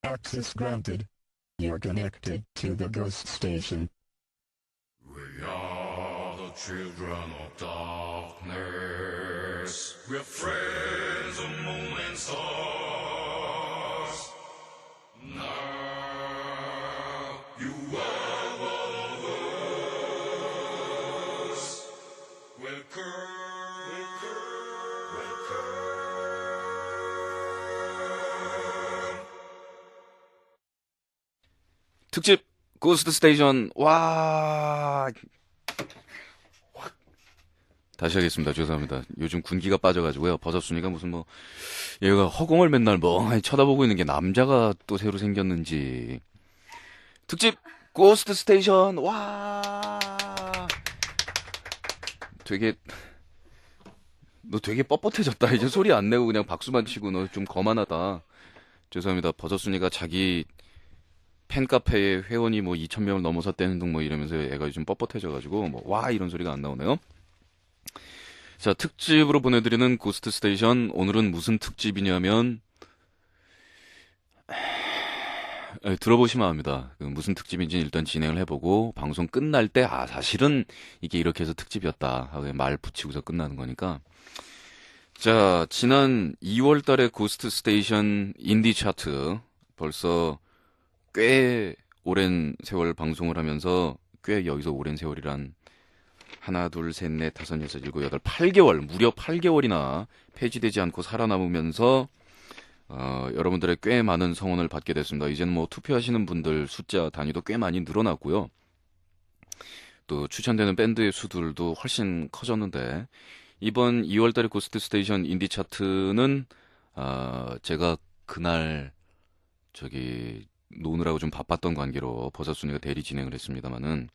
Access granted. You're connected to the ghost station. We are the children of darkness. We're friends of moon and stars. Now you are one of us. Welcome. 특집 고스트 스테이션. 와. 다시 하겠습니다. 죄송합니다. 요즘 군기가 빠져가지고요. 버섯순이가 무슨 뭐 얘가 허공을 맨날 멍하니 쳐다보고 있는 게 남자가 또 새로 생겼는지. 특집 고스트 스테이션. 와. 너 되게 뻣뻣해졌다. 이제 소리 안 내고 그냥 박수만 치고 너 좀 거만하다. 죄송합니다. 버섯순이가 자기 팬카페에 회원이 뭐 2,000명을 넘어섰다는 둥 뭐 이러면서 애가 요즘 뻣뻣해져가지고 뭐 와 이런 소리가 안 나오네요. 자, 특집으로 보내드리는 고스트 스테이션. 오늘은 무슨 특집이냐면 들어보시면 압니다. 무슨 특집인지 일단 진행을 해보고 방송 끝날 때 사실은 이게 이렇게 해서 특집이었다 하고 말 붙이고서 끝나는 거니까. 자, 지난 2월 달에 고스트 스테이션 인디 차트 벌써 꽤 오랜 세월 방송을 하면서, 꽤 여기서 오랜 세월이란 하나, 둘, 셋, 넷, 다섯, 여섯, 일곱, 여덟, 8개월, 무려 8개월이나 폐지되지 않고 살아남으면서 여러분들의 꽤 많은 성원을 받게 됐습니다. 이제는 뭐 투표하시는 분들 숫자 단위도 꽤 많이 늘어났고요. 또 추천되는 밴드의 수들도 훨씬 커졌는데, 이번 2월달의 고스트 스테이션 인디 차트는 제가 그날 노느라고 좀 바빴던 관계로 버섯순이가 대리 진행을 했습니다만은,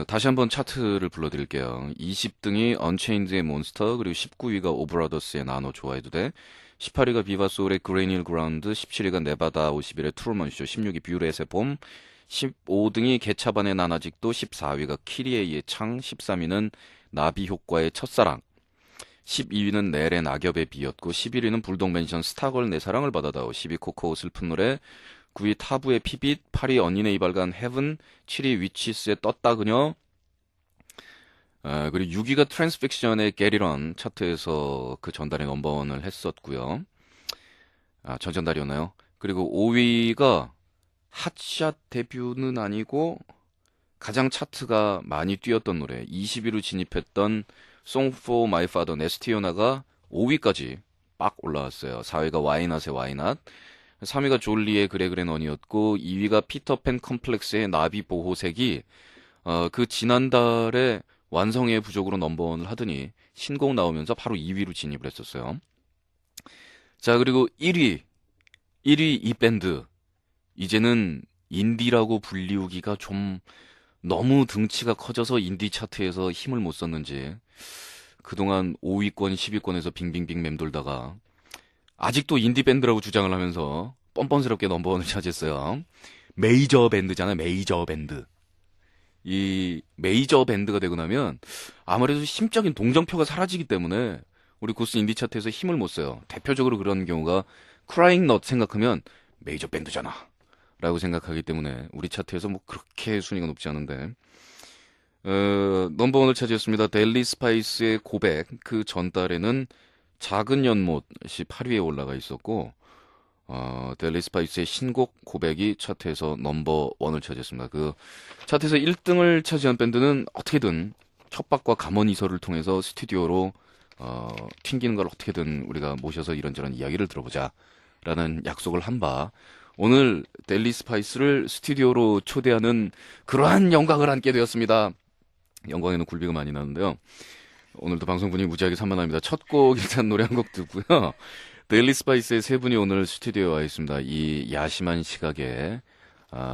다시 한번 차트를 불러드릴게요. 20등이 언체인드의 몬스터, 그리고 19위가 오브라더스의 나노 좋아해도 돼, 18위가 비바소울의 그레니일 그라운드, 17위가 네바다 51의 트루먼쇼, 16위 뷰렛의 봄, 15등이 개차반의 난 아직도, 14위가 키리에이의 창, 13위는 나비 효과의 첫사랑, 12위는 넬의 낙엽의 비였고, 11위는 불독맨션 스타걸 내 사랑을 받아다오, 10위 코코 슬픈 노래, 9위 타부의 피빗, 8위 언니네 이발관 헤븐, 7위 위치스의 떴다 그녀, 그리고 6위가 트랜스픽션의 게리런, 차트에서 그 전달에 넘버원을 했었고요. 전전달이었나요? 그리고 5위가 핫샷 데뷔는 아니고 가장 차트가 많이 뛰었던 노래, 20위로 진입했던 Song for My Father 네스티오나가 5위까지 빡 올라왔어요. 4위가 와이낫의 와이낫, 3위가 졸리의 그래 그래 넌이었고, 2위가 피터팬 컴플렉스의 나비 보호색이 그 지난달에 완성의 부족으로 넘버원을 하더니 신곡 나오면서 바로 2위로 진입을 했었어요. 자, 그리고 1위 이 밴드, 이제는 인디라고 불리우기가 좀 너무 등치가 커져서 인디 차트에서 힘을 못 썼는지 그동안 5위권 10위권에서 빙빙빙 맴돌다가 아직도 인디 밴드라고 주장을 하면서 뻔뻔스럽게 넘버원을 차지했어요. 메이저 밴드잖아요. 메이저 밴드. 이 메이저 밴드가 되고 나면 아무래도 심적인 동정표가 사라지기 때문에 우리 고스 인디 차트에서 힘을 못 써요. 대표적으로 그런 경우가 크라잉 넛 생각하면 메이저 밴드잖아 라고 생각하기 때문에 우리 차트에서 뭐 그렇게 순위가 높지 않은데, 넘버원을 차지했습니다. 델리 스파이스의 고백, 그 전달에는 작은 연못이 8위에 올라가 있었고, 델리 스파이스의 신곡 고백이 차트에서 넘버원을 차지했습니다. 그 차트에서 1등을 차지한 밴드는 어떻게든 협박과 감언이설을 통해서 스튜디오로 튕기는 걸 어떻게든 우리가 모셔서 이런저런 이야기를 들어보자 라는 약속을 한 바, 오늘 델리 스파이스를 스튜디오로 초대하는 그러한 영광을 안게 되었습니다. 영광에는 굴비가 많이 나는데요. 오늘도 방송 분위기 무지하게 산만합니다. 첫 곡 일단 노래 한 곡 듣고요. 델리 스파이스의 세 분이 오늘 스튜디오에 와 있습니다. 이 야심한 시각에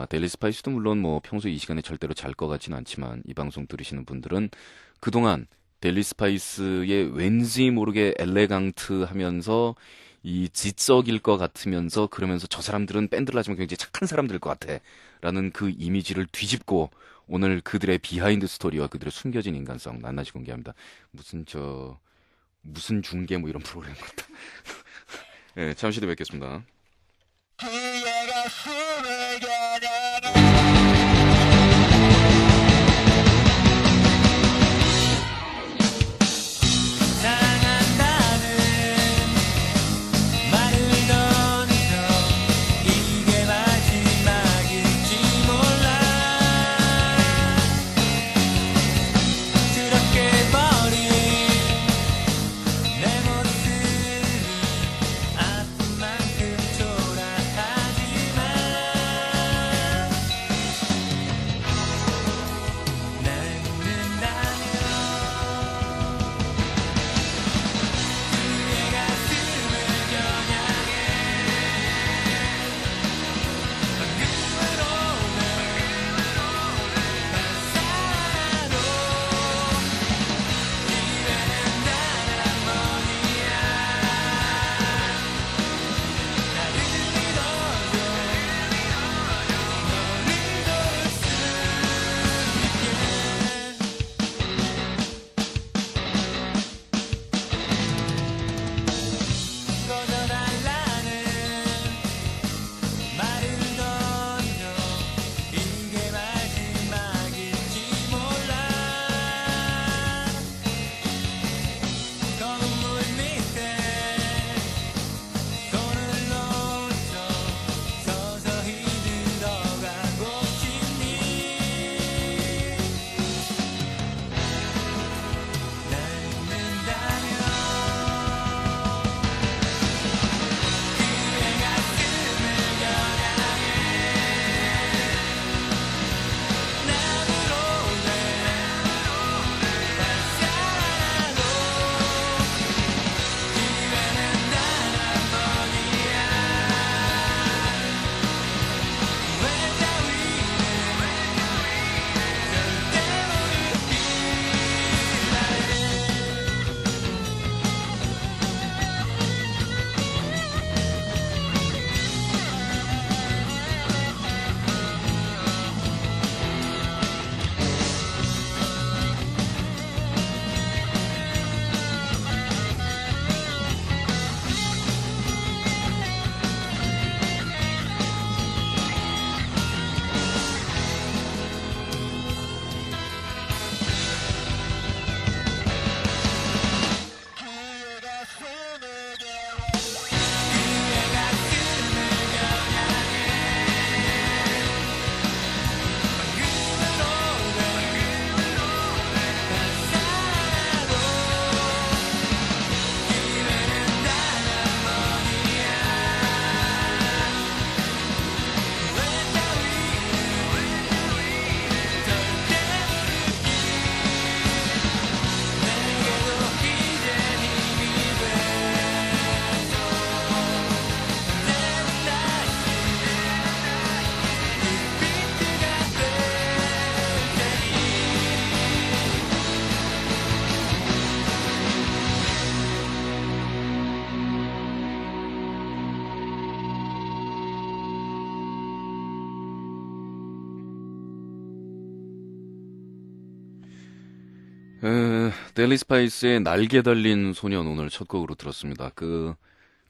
델리 스파이스도 물론 뭐 평소 이 시간에 절대로 잘 것 같지는 않지만, 이 방송 들으시는 분들은 그동안 델리 스파이스의 왠지 모르게 엘레강트 하면서 이 지적일 것 같으면서, 그러면서 저 사람들은 밴드를 하지만 굉장히 착한 사람들일 것 같아 라는 그 이미지를 뒤집고 오늘 그들의 비하인드 스토리와 그들의 숨겨진 인간성 낱낱이 공개합니다. 무슨 중계 뭐 이런 프로그램 같다. 네, 잠시 뒤에 뵙겠습니다. 델리 스파이스의 날개 달린 소년 오늘 첫 곡으로 들었습니다.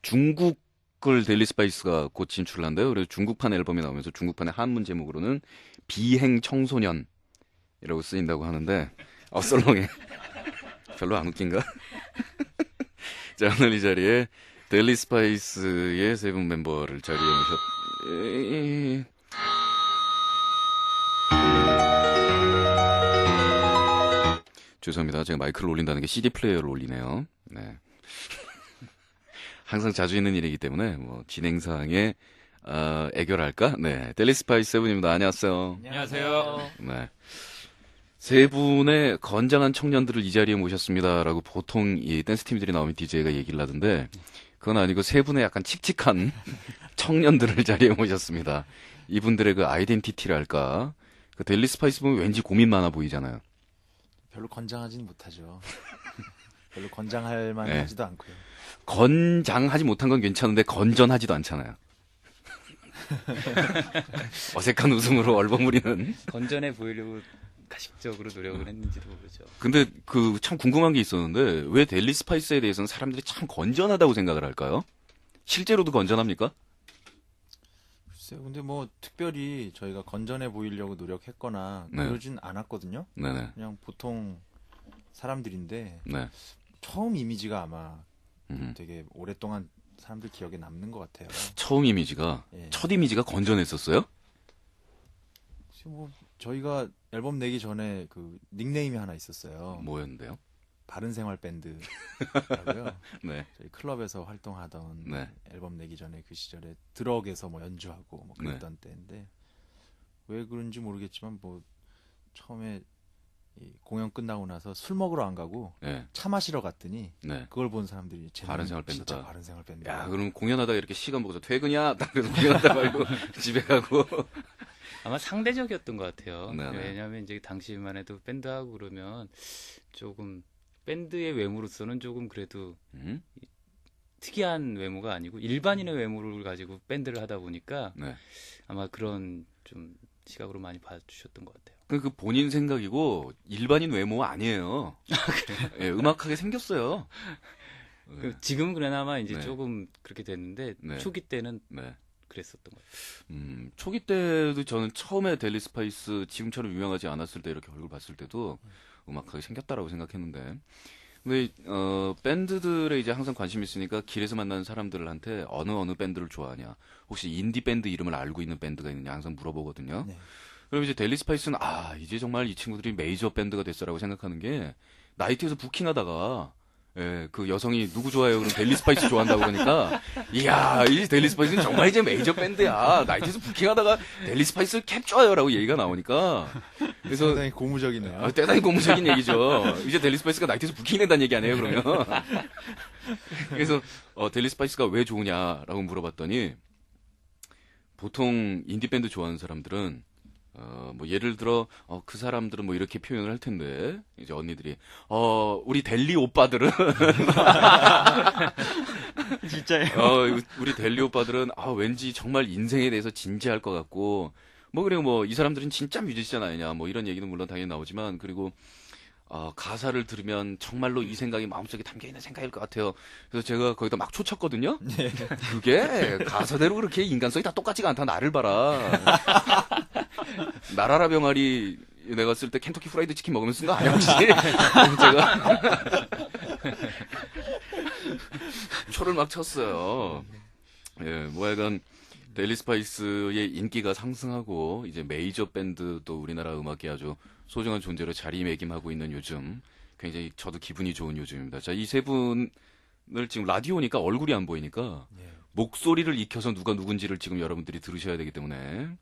중국을 델리 스파이스가 곧 진출한대요. 그래서 중국판 앨범이 나오면서 중국판의 한문 제목으로는 비행 청소년이라고 쓰인다고 하는데, 썰렁해. 별로 안 웃긴가? 자, 오늘 이 자리에 델리 스파이스의 세 분 멤버를 자리에 죄송합니다. 제가 마이크를 올린다는 게 CD 플레이어를 올리네요. 네. 항상 자주 있는 일이기 때문에 진행상에 애결할까? 네, 델리 스파이스 세 분입니다. 안녕하세요. 안녕하세요. 네. 세 분의 건장한 청년들을 이 자리에 모셨습니다라고 보통 이 댄스 팀들이 나오면 DJ가 얘기를 하던데, 그건 아니고 세 분의 약간 칙칙한 청년들을 자리에 모셨습니다. 이분들의 그 아이덴티티랄까? 그 델리 스파이스 보면 왠지 고민 많아 보이잖아요. 별로 건장하지는 못하죠. 별로 건장할 만하지도 않고요. 건장하지 못한 건 괜찮은데 건전하지도 않잖아요. 어색한 웃음으로 얼버무리는. 건전해 보이려고 가식적으로 노력을 했는지도 모르죠. 근데 참 궁금한 게 있었는데, 왜 델리 스파이스에 대해서는 사람들이 참 건전하다고 생각을 할까요? 실제로도 건전합니까? 글쎄요. 근데 뭐 특별히 저희가 건전해 보이려고 노력했거나 네. 그러진 않았거든요. 네네. 그냥 보통 사람들인데 네. 처음 이미지가 아마 음. 되게 오랫동안 사람들 기억에 남는 것 같아요. 처음 이미지가, 예. 첫 이미지가 건전했었어요? 혹시 뭐 저희가 앨범 내기 전에 그 닉네임이 하나 있었어요. 뭐였는데요? 바른생활 밴드라고요. 네. 저희 클럽에서 활동하던 네. 앨범 내기 전에 그 시절에 드럭에서 뭐 연주하고 뭐 그랬던 네. 때인데 왜 그런지 모르겠지만 뭐 처음에 이 공연 끝나고 나서 술 먹으러 안 가고 네. 차 마시러 갔더니 네. 그걸 본 사람들이 쟤는 바른생활 진짜 밴드다. 바른생활 밴드. 야, 그럼 공연하다가 이렇게 시간 보고서 퇴근이야? 딱 그래서 공연하다 말고 집에 가고. 아마 상대적이었던 것 같아요. 네네. 왜냐하면 이제 당시만 해도 밴드하고 그러면 조금 밴드의 외모로서는 조금 그래도 음? 특이한 외모가 아니고 일반인의 외모를 가지고 밴드를 하다 보니까 네. 아마 그런 좀 시각으로 많이 봐주셨던 것 같아요. 그 본인 생각이고 일반인 외모 아니에요. 예, 음악하게 생겼어요. 네. 지금은 그나마 이제 네. 조금 그렇게 됐는데 네. 초기 때는 네. 그랬었던 것 같아요. 초기 때도 저는 처음에 델리 스파이스 지금처럼 유명하지 않았을 때 이렇게 얼굴 봤을 때도 음악하게 생겼다라고 생각했는데, 근데 밴드들에 이제 항상 관심 있으니까 길에서 만나는 사람들한테 어느 밴드를 좋아하냐, 혹시 인디 밴드 이름을 알고 있는 밴드가 있느냐 항상 물어보거든요. 네. 그럼 이제 델리 스파이스는 이제 정말 이 친구들이 메이저 밴드가 됐어라고 생각하는 게, 나이트에서 부킹하다가 그 여성이 누구 좋아해요? 그럼 델리 스파이스 좋아한다고 그러니까, 이야, 이 델리 스파이스는 정말 이제 메이저 밴드야. 나이트에서 부킹하다가 델리 스파이스 캡줘요라고 얘기가 나오니까, 그래서 상당히 고무적이네요. 대단히 고무적인 얘기죠. 이제 델리 스파이스가 나이트에서 부킹된다는 얘기 아니에요, 그러면? 그래서 델리 스파이스가 왜 좋으냐라고 물어봤더니, 보통 인디 밴드 좋아하는 사람들은 뭐 예를 들어 그 사람들은 뭐 이렇게 표현을 할 텐데, 이제 언니들이 우리 델리 오빠들은 진짜요? 우리 델리 오빠들은 왠지 정말 인생에 대해서 진지할 것 같고, 뭐 그리고 뭐 이 사람들은 진짜 뮤지션 아니냐, 뭐 이런 얘기는 물론 당연히 나오지만, 그리고 가사를 들으면 정말로 이 생각이 마음속에 담겨 있는 생각일 것 같아요. 그래서 제가 거기다 막 촉쳤거든요. 그게 가사대로 그렇게 인간성이 다 똑같지가 않다. 나를 봐라. 나라라 병아리 내가 쓸 때 켄터키 프라이드 치킨 먹으면서 쓴 거 아니야 혹시? 제가 초를 막 쳤어요. 예, 뭐 약간 델리 스파이스의 인기가 상승하고 이제 메이저 밴드도 우리나라 음악계 아주 소중한 존재로 자리매김하고 있는 요즘, 굉장히 저도 기분이 좋은 요즘입니다. 자, 이 세 분을 지금 라디오니까 얼굴이 안 보이니까 예. 목소리를 익혀서 누가 누군지를 지금 여러분들이 들으셔야 되기 때문에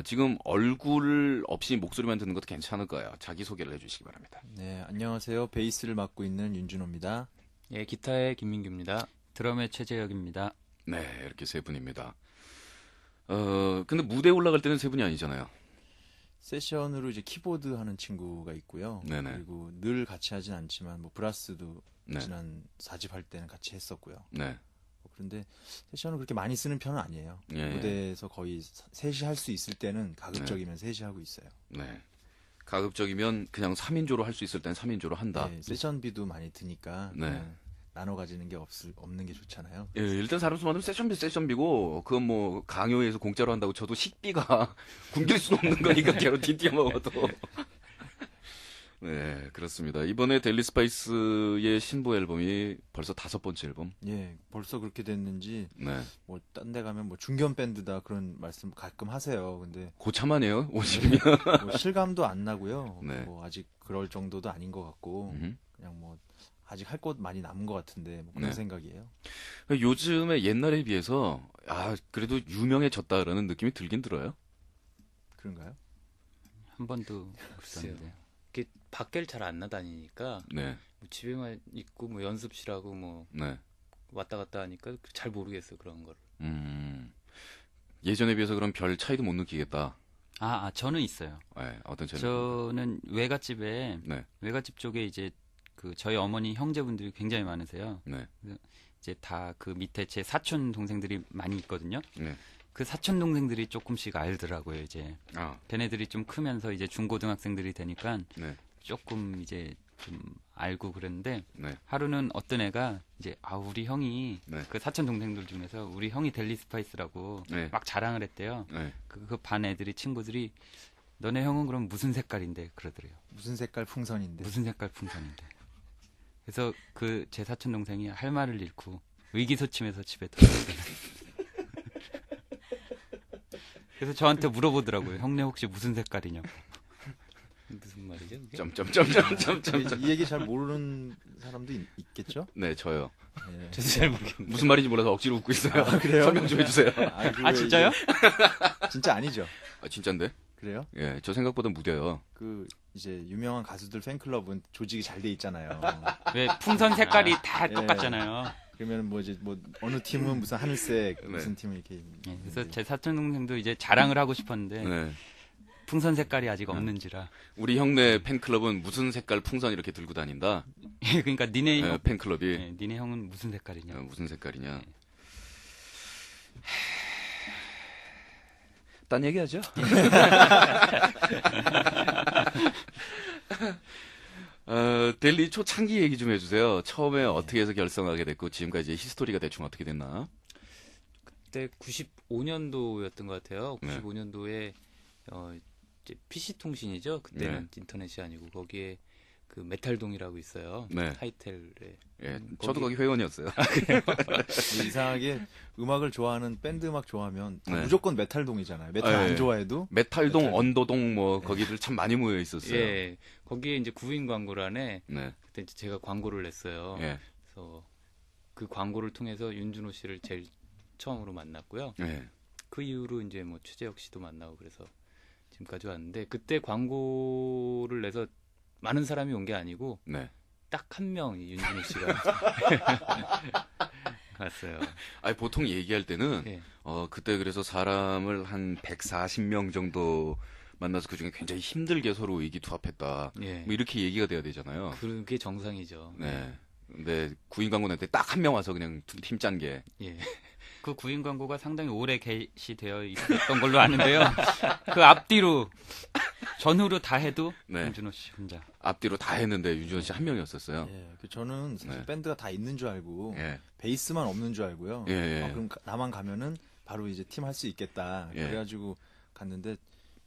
지금 얼굴 없이 목소리만 듣는 것도 괜찮을 거예요. 자기소개를 해주시기 바랍니다. 네, 안녕하세요. 베이스를 맡고 있는 윤준호입니다. 예, 기타의 김민규입니다. 드럼의 최재혁입니다. 네, 이렇게 세 분입니다. 근데 무대에 올라갈 때는 세 분이 아니잖아요. 세션으로 이제 키보드 하는 친구가 있고요. 네네. 그리고 늘 같이 하진 않지만 뭐 브라스도 네. 지난 4집 할 때는 같이 했었고요. 네. 그런데 세션을 그렇게 많이 쓰는 편은 아니에요. 예. 무대에서 거의 셋이 할 수 있을 때는 가급적이면 셋이 하고 있어요. 네. 가급적이면 그냥 3인조로 할 수 있을 땐 3인조로 한다. 네, 세션비도 많이 드니까 네. 그냥 나눠 가지는 게 없는 게 좋잖아요. 예, 일단 사람 수많으면 세션비고, 그건 뭐 강요해서 공짜로 한다고 쳐도 식비가 굶길 수는 없는 거니까 괴로티 뛰어 먹어도. 네, 그렇습니다. 이번에 델리 스파이스의 신보 앨범이 벌써 5번째 앨범. 예, 벌써 그렇게 됐는지 네. 뭐 딴 데 가면 뭐 중견 밴드다 그런 말씀 가끔 하세요. 근데 고참하네요, 50이면. 뭐 실감도 안 나고요. 네. 뭐 아직 그럴 정도도 아닌 것 같고 그냥 뭐 아직 할 것 많이 남은 것 같은데 뭐 그런 네. 생각이에요. 요즘에 옛날에 비해서, 그래도 유명해졌다라는 느낌이 들긴 들어요. 그런가요? 한 번도 글쎄요. 그랬는데. 이게 밖을 잘 안 나다니니까 네, 뭐 집에만 있고 뭐 연습실하고 뭐 네. 왔다 갔다 하니까 잘 모르겠어요, 그런 걸. 예전에 비해서 그럼 별 차이도 못 느끼겠다. 저는 있어요. 네, 어떤 차이? 저는 외갓집에, 네, 외갓집 쪽에 이제 그 저희 어머니 형제분들이 굉장히 많으세요. 네, 이제 다 그 밑에 제 사촌 동생들이 많이 있거든요. 네. 그 사촌 동생들이 조금씩 알더라고요. 이제 걔네들이 좀 크면서 이제 중고등학생들이 되니까 네. 조금 이제 좀 알고 그랬는데 네. 하루는 어떤 애가 이제 우리 형이 네. 그 사촌 동생들 중에서 우리 형이 델리 스파이스라고 네. 막 자랑을 했대요. 네. 그 반 애들이 친구들이 너네 형은 그럼 무슨 색깔인데 그러더래요. 무슨 색깔 풍선인데. 무슨 색깔 풍선인데. 그래서 그 제 사촌 동생이 할 말을 잃고 의기소침해서 집에 들어갔대요. 그래서 저한테 물어보더라고요. 형네 혹시 무슨 색깔이냐고. 무슨 말이죠? 그게? 점점점점점점. 이 얘기 잘 모르는 사람도 있겠죠? 네, 저요. 예. 저도 잘 모르겠네요. 무슨 말인지 몰라서 억지로 웃고 있어요. 그래요? 설명 좀 해주세요. 아 진짜요? 진짜 아니죠. 아, 진짠데? 그래요? 예, 저 생각보다 무뎌요. 그 이제 유명한 가수들 팬클럽은 조직이 잘 돼 있잖아요. 왜 풍선 색깔이 다 예. 똑같잖아요. 그러면 뭐 이제 뭐 어느 팀은 무슨 하늘색, 네. 무슨 팀은 이렇게. 예, 그래서 제 사촌 동생도 이제 자랑을 하고 싶었는데 네. 풍선 색깔이 아직 없는지라. 우리 형네 팬클럽은 무슨 색깔 풍선 이렇게 들고 다닌다. 그러니까 니네 예, 형, 팬클럽이 예, 니네 형은 무슨 색깔이냐. 무슨 색깔이냐. 딴 얘기하죠. 델리 초창기 얘기 좀 해주세요. 처음에 어떻게 해서 결성하게 됐고 지금까지 히스토리가 대충 어떻게 됐나? 그때 95년도였던 것 같아요. 네. 95년도에 이제 PC 통신이죠. 그때는 인터넷이 아니고 거기에 그 메탈동이라고 있어요. 네. 하이텔에. 예, 저도 거기 회원이었어요. 이상하게 음악을 좋아하는 밴드 음악 좋아하면 다 네. 무조건 메탈동이잖아요. 메탈 예. 안 좋아해도 메탈동, 메탈동. 언더동 뭐 거기들 참 많이 모여 있었어요. 예. 거기에 이제 구인 광고란에 네. 그때 이제 제가 광고를 냈어요. 예. 그래서 그 광고를 통해서 윤준호 씨를 제일 처음으로 만났고요. 예. 그 이후로 이제 뭐 최재혁 씨도 만나고 그래서 지금까지 왔는데 그때 광고를 내서 많은 사람이 온 게 아니고 네. 딱 한 명 윤준호 씨가 왔어요. 아니 보통 얘기할 때는 예. 그때 그래서 사람을 한 140명 정도 만나서 그 중에 굉장히 힘들게 서로 의기투합했다. 예. 뭐 이렇게 얘기가 돼야 되잖아요. 그게 정상이죠. 네. 근데 구인 광고 낼 때 딱 한 명 와서 그냥 팀 짠 게. 예. 그 구인 광고가 상당히 오래 게시되어 있었던 걸로 아는데요. 그 앞뒤로 전후로 다 해도 네. 윤준호 씨 혼자. 앞뒤로 다 했는데 윤준호 씨 한 명이었었어요. 예, 저는 사실 네. 밴드가 다 있는 줄 알고 예. 베이스만 없는 줄 알고요. 예, 예. 그럼 나만 가면은 바로 이제 팀 할 수 있겠다. 예. 그래가지고 갔는데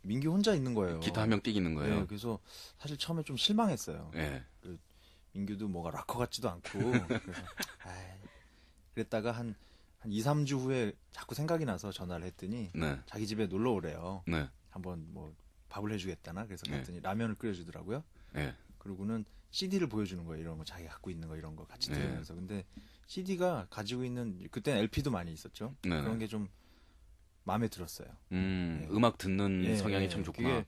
민규 혼자 있는 거예요. 기타 한 명 뛰기는 예, 거예요. 그래서 사실 처음에 좀 실망했어요. 예. 민규도 뭐가 락커 같지도 않고 그래서 그랬다가 한 2, 3주 후에 자꾸 생각이 나서 전화를 했더니 네. 자기 집에 놀러 오래요. 네. 한번 뭐 밥을 해주겠다나 그래서 네. 갔더니 라면을 끓여주더라고요. 예. 그리고는 CD를 보여주는 거예요. 이런 거 자기가 갖고 있는 거 이런 거 같이 네. 들으면서. 근데 CD가 가지고 있는 그때는 LP도 많이 있었죠. 네. 그런 게 좀 마음에 들었어요. 예. 음악 듣는 예, 성향이 예. 참 좋구나. 그게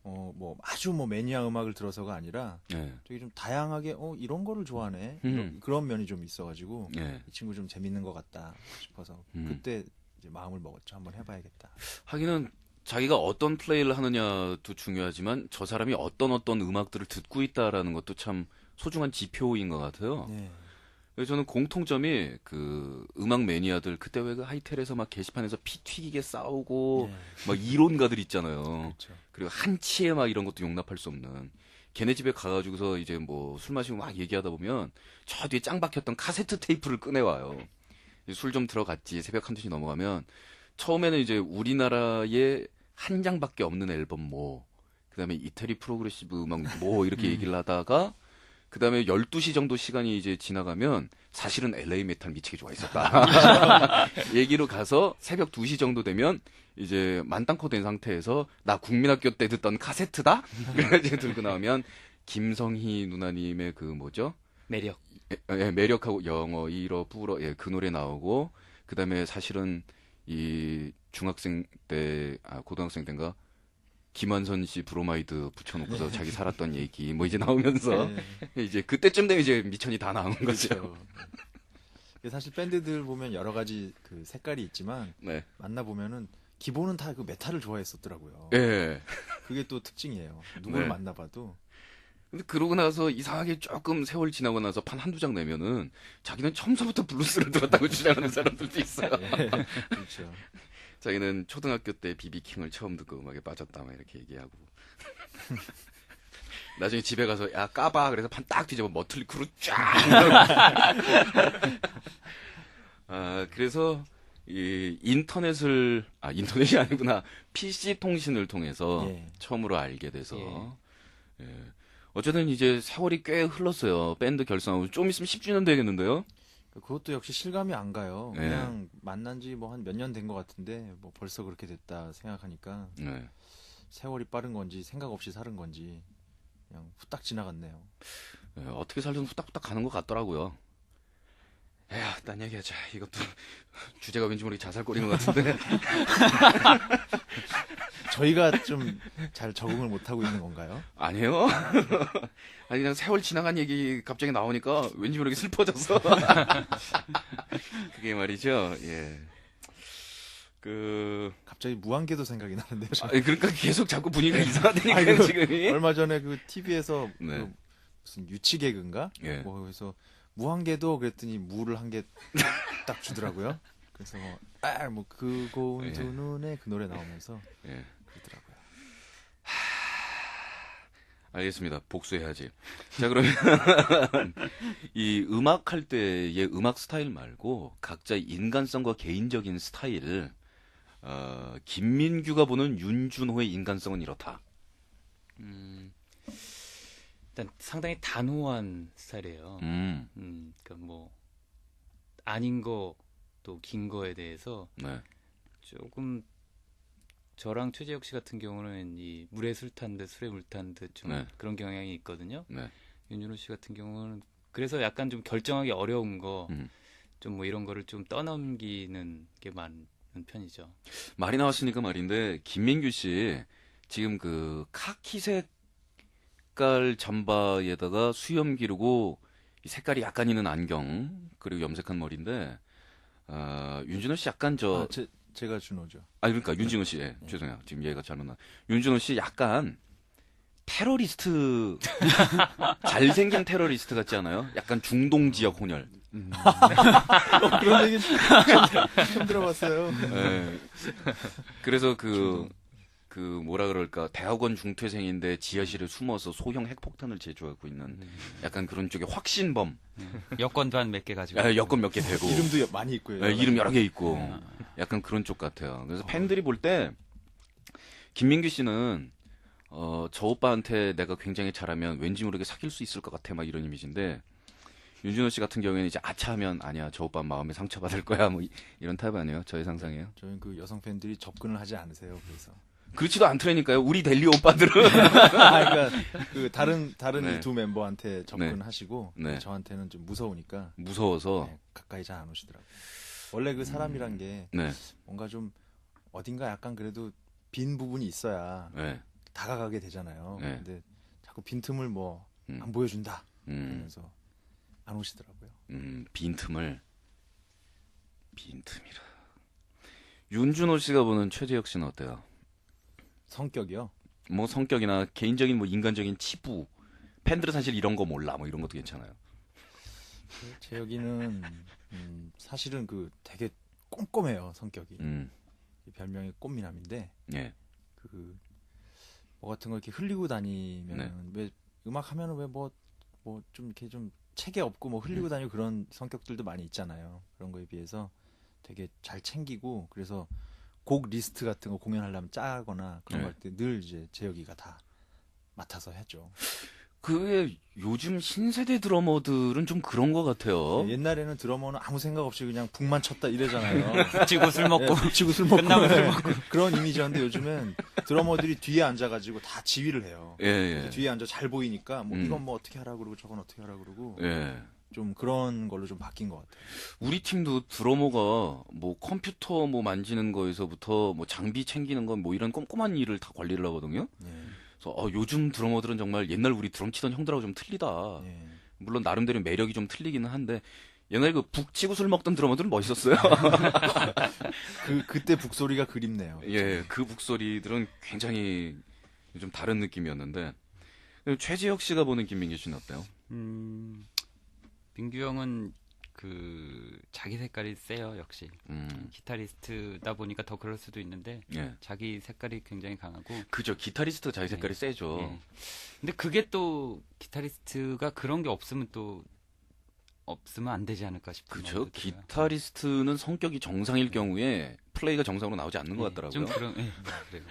뭐 아주 뭐 매니아 음악을 들어서가 아니라 예. 되게 좀 다양하게 이런 거를 좋아하네. 그런 면이 좀 있어가지고 예. 이 친구 좀 재밌는 것 같다 싶어서 그때 이제 마음을 먹었죠. 한번 해봐야겠다. 하기는 자기가 어떤 플레이를 하느냐도 중요하지만 저 사람이 어떤 음악들을 듣고 있다라는 것도 참 소중한 지표인 것 같아요. 네. 그래서 저는 공통점이 그 음악 매니아들 그때 왜 그 하이텔에서 막 게시판에서 피 튀기게 싸우고 네. 막 이론가들 있잖아요. 그렇죠. 그리고 한치에 막 이런 것도 용납할 수 없는. 걔네 집에 가가지고서 이제 뭐 술 마시고 막 얘기하다 보면 저 뒤에 짱 박혔던 카세트 테이프를 꺼내와요. 술 좀 들어갔지. 새벽 1, 2시 넘어가면 처음에는 이제 우리나라에 한 장밖에 없는 앨범 뭐, 그 다음에 이태리 프로그레시브 음악 뭐 이렇게 얘기를 하다가 그 다음에 12시 정도 시간이 이제 지나가면 사실은 LA 메탈 미치게 좋아했었다. 얘기로 가서 새벽 2시 정도 되면 이제 만땅코 된 상태에서 나 국민학교 때 듣던 카세트다? 그래가지고 들고 나오면 김성희 누나님의 그 뭐죠? 매력. 예, 매력하고 영어 잃어 불어 예, 그 노래 나오고 그 다음에 사실은 이 중학생 때 고등학생 때인가 김한선 씨 브로마이드 붙여놓고서 자기 살았던 얘기 뭐 이제 나오면서 네. 이제 그때쯤 되면 이제 미천이 다 나온 거죠. 그렇죠. 사실 밴드들 보면 여러 가지 그 색깔이 있지만 네. 만나 보면은 기본은 다 그 메탈을 좋아했었더라고요. 예. 그게 또 특징이에요. 누굴 네. 만나봐도. 근데 그러고 나서 이상하게 조금 세월 지나고 나서 판 한두 장 내면은 자기는 처음서부터 블루스를 들었다고 주장하는 사람들도 있어요. 예. 그렇죠. 자기는 초등학교 때 비비킹을 처음 듣고 음악에 빠졌다 막 이렇게 얘기하고 나중에 집에 가서 야 까봐 그래서 판 딱 뒤집어 머틀리크로 쫙. 그래서 이 인터넷이 아니구나. PC 통신을 통해서 예. 처음으로 알게 돼서 예. 어쨌든 이제 세월이 꽤 흘렀어요. 밴드 결성하고 좀 있으면 10주년 되겠는데요. 그것도 역시 실감이 안 가요. 네. 그냥 만난 지 뭐 한 몇 년 된 것 같은데 뭐 벌써 그렇게 됐다 생각하니까 네. 세월이 빠른 건지 생각 없이 사는 건지 그냥 후딱 지나갔네요. 예, 어떻게 살든 후딱후딱 가는 것 같더라고요. 야, 딴 얘기하자. 이것도 주제가 왠지 모르게 자살거리는 것 같은데. 저희가 좀 잘 적응을 못하고 있는 건가요? 아니에요? 아니, 그냥 세월 지나간 얘기 갑자기 나오니까 왠지 모르게 슬퍼졌어. 그게 말이죠. 예. 갑자기 무한궤도 생각이 나는데요. 그러니까 계속 자꾸 분위기가 이상하다니까요, 아이고, 지금이. 얼마 전에 그 TV에서 네. 무슨 유치 개그인가? 예. 뭐 그래서 무한궤도 그랬더니 무를 한 개 딱 주더라고요. 그래서 뭐 그 고운 예. 두 눈에 그 노래 나오면서 예. 그러더라고요. 알겠습니다. 복수해야지. 자, 그러면 이 음악 할 때의 음악 스타일 말고 각자 인간성과 개인적인 스타일, 김민규가 보는 윤준호의 인간성은 이렇다. 일단 상당히 단호한 스타일이에요. 그러니까 뭐 아닌 거 또 긴 거에 대해서 네. 조금 저랑 최재혁 씨 같은 경우는 이 물에 술 탄 듯 술에 물 탄 듯 좀 네. 그런 경향이 있거든요. 네. 윤준호 씨 같은 경우는 그래서 약간 좀 결정하기 어려운 거 좀 뭐 이런 거를 좀 떠넘기는 게 많은 편이죠. 말이 나왔으니까 말인데 김민규 씨 지금 그 카키 색깔 잠바에다가 수염 기르고 이 색깔이 약간 있는 안경 그리고 염색한 머리인데 윤준호 씨 약간 제가 준호죠. 그러니까 윤진호 씨, 죄송해요. 지금 얘가 잘못 나. 윤진호 씨 약간 테러리스트, 잘생긴 테러리스트 같지 않아요? 약간 중동 지역 혼혈. 그런 얘기 처음 들어봤어요. 예. 그래서 뭐라 그럴까, 대학원 중퇴생인데 지하실에 숨어서 소형 핵폭탄을 제조하고 있는 약간 그런 쪽의 확신범. 여권도 한 몇 개 가지고. 여권 몇 개 되고. 이름도 많이 있고요. 이름 여러 개 있고. 약간 그런 쪽 같아요. 그래서 팬들이 볼 때, 김민규 씨는, 저 오빠한테 내가 굉장히 잘하면 왠지 모르게 사귈 수 있을 것 같아, 막 이런 이미지인데, 윤준호 씨 같은 경우에는 이제 아차하면 아니야, 저 오빠 마음에 상처받을 거야, 뭐 이런 타입 아니에요? 저의 상상이에요. 저는 그 여성 팬들이 접근을 하지 않으세요. 그래서. 그렇지도 않더라니까요. 우리 델리 오빠들은. 그러니까 그 다른 네. 이 두 멤버한테 접근하시고 네. 저한테는 좀 무서우니까 무서워서. 네, 가까이 잘 안 오시더라고요. 원래 그 사람이란 게 네. 뭔가 좀 어딘가 약간 그래도 빈 부분이 있어야 네. 다가가게 되잖아요. 네. 근데 자꾸 빈틈을 뭐 안 음. 보여준다. 음. 그러면서 안 오시더라고요. 빈틈이라. 윤준호 씨가 보는 최재혁 씨는 어때요? 성격이요. 뭐 성격이나 개인적인 뭐 인간적인 치부. 팬들은 사실 이런 거 몰라. 뭐 이런 것도 괜찮아요. 재혁이는 사실은 그 되게 꼼꼼해요. 성격이. 별명이 꽃미남인데 예. 그 뭐 같은 거 이렇게 흘리고 다니면 네. 왜 음악 하면은 왜 뭐 좀 이렇게 좀 체계 없고 뭐 흘리고 다니고 그런 성격들도 많이 있잖아요. 그런 거에 비해서 되게 잘 챙기고 그래서 곡 리스트 같은 거 공연하려면 짜거나 그런 네. 거 할 때 늘 이제 재혁이가 다 맡아서 했죠. 그게 요즘 신세대 드러머들은 좀 그런 것 같아요. 옛날에는 드러머는 아무 생각 없이 그냥 북만 쳤다 이래잖아요. 붙이고 술 먹고. 붙이고 술 먹고 끝나고 술 먹고. 그런 이미지였는데 요즘엔 드러머들이 뒤에 앉아가지고 다 지휘를 해요. 예. 뒤에 앉아 잘 보이니까 뭐 이건 뭐 어떻게 하라 그러고 저건 어떻게 하라 그러고 예. 좀 그런 걸로 좀 바뀐 것 같아요. 우리 팀도 드러머가 뭐 컴퓨터 뭐 만지는 거에서부터 뭐 장비 챙기는 건 뭐 이런 꼼꼼한 일을 다 관리를 하거든요. 그래서 요즘 드러머들은 정말 옛날 우리 드럼 치던 형들하고 좀 틀리다. 물론 나름대로 매력이 좀 틀리기는 한데 옛날에 그 북치고 술 먹던 드러머들은 멋있었어요. 그때 북소리가 그립네요. 예, 그 북소리들은 굉장히 좀 다른 느낌이었는데 최지혁 씨가 보는 김민규 씨는 어때요? 민규 형은 그 자기 색깔이 세요, 역시. 음. 기타리스트다 보니까 더 그럴 수도 있는데 예. 자기 색깔이 굉장히 강하고. 그죠. 기타리스트 자기 색깔이 예. 세죠. 예. 근데 그게 또 기타리스트가 그런 게 없으면 안 되지 않을까 싶은 그죠. 생각도 들어요. 기타리스트는 성격이 정상일 경우에 플레이가 정상으로 나오지 않는 것 예, 같더라고요. 좀 그런, 예, 그래요.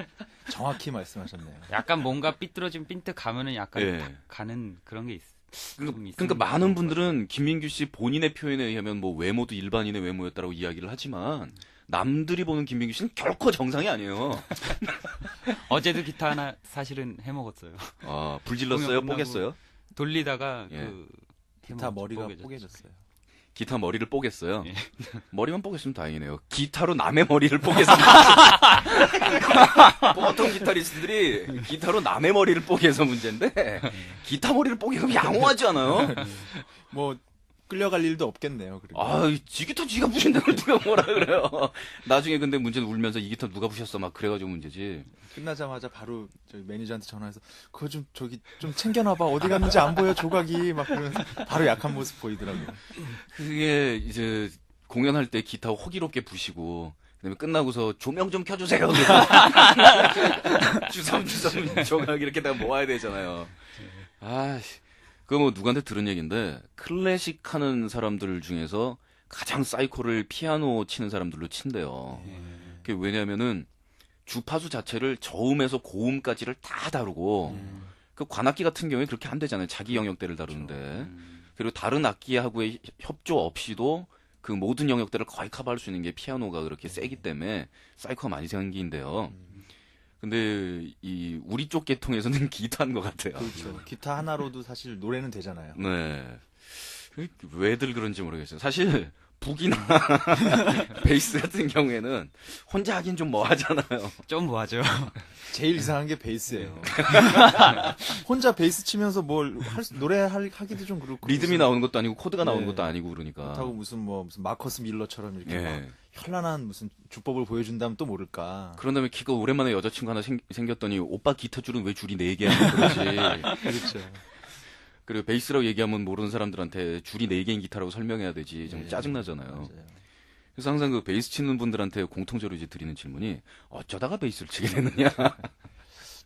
정확히 말씀하셨네요. 약간 뭔가 삐뚤어진 핀트 가면은 약간 예. 탁 가는 그런 게 그러니까, 있으면 그러니까 많은 좋을 것 분들은 김민규 씨 본인의 표현에 의하면 뭐 외모도 일반인의 외모였다라고 이야기를 하지만 남들이 보는 김민규 씨는 결코 정상이 아니에요. 같아요. 어제도 기타 하나 사실은 해먹었어요. 아, 불질렀어요? 공연 뽀겠어요? 돌리다가 예. 기타 머리가 뽀개졌죠. 뽀개졌어요. 기타 머리를 뽀겠어요? 예. 머리만 뽀겠으면 다행이네요. 기타로 남의 머리를 뽀개서 보통 기타리스트들이 기타로 남의 머리를 뽀개서 문제인데 기타 머리를 뽀개면 양호하지 않아요? 뭐 끌려갈 일도 없겠네요. 그리고 아, 지 기타 지가 부신다는 걸 누가 뭐라 그래요. 나중에 근데 문제는 울면서 이 기타 누가 부셨어 막 그래가지고 문제지. 끝나자마자 바로 저희 매니저한테 전화해서 그거 좀 저기 좀 챙겨놔봐 어디 갔는지 안 보여 조각이 막 그러면서 바로 약한 모습 보이더라고요. 그게 이제 공연할 때 기타 호기롭게 부시고 그다음에 끝나고서 조명 좀 켜주세요. 주섬주섬 조각 이렇게 다 모아야 되잖아요. 아, 그거 뭐 누구한테 들은 얘기인데 클래식 하는 사람들 중에서 가장 사이코를 피아노 치는 사람들로 친대요. 그게 왜냐면은 주파수 자체를 저음에서 고음까지를 다 다루고 그 관악기 같은 경우에 그렇게 안 되잖아요. 자기 영역대를 다루는데. 그리고 다른 악기하고의 협조 없이도 그 모든 영역대를 거의 커버할 수 있는 게 피아노가 그렇게 세기 때문에 사이코가 많이 생긴대요. 근데 이 우리 쪽 계통에서는 기타인 것 같아요. 그렇죠. 기타 하나로도 사실 노래는 되잖아요. 네. 왜들 그런지 모르겠어요. 사실 북이나 베이스 같은 경우에는 혼자 하긴 좀 뭐하잖아요. 좀 뭐하죠. 제일 이상한 게 베이스예요. 혼자 베이스 치면서 노래하기도 좀 그렇고 리듬이 나오는 것도 아니고 코드가 나오는 네. 것도 아니고 그러니까. 그렇다고 무슨 마커스 밀러처럼 이렇게 예. 막 현란한 무슨 주법을 보여준다면 또 모를까. 그런 다음에 키가 오랜만에 여자친구 하나 생겼더니 오빠 기타 줄은 왜 줄이 4개 하는 그러지. 그렇죠. 그리고 베이스라고 얘기하면 모르는 사람들한테 줄이 4개인 기타라고 설명해야 되지. 좀 예. 짜증나잖아요. 맞아요. 그래서 항상 그 베이스 치는 분들한테 공통적으로 이제 드리는 질문이 어쩌다가 베이스를 치게 되느냐.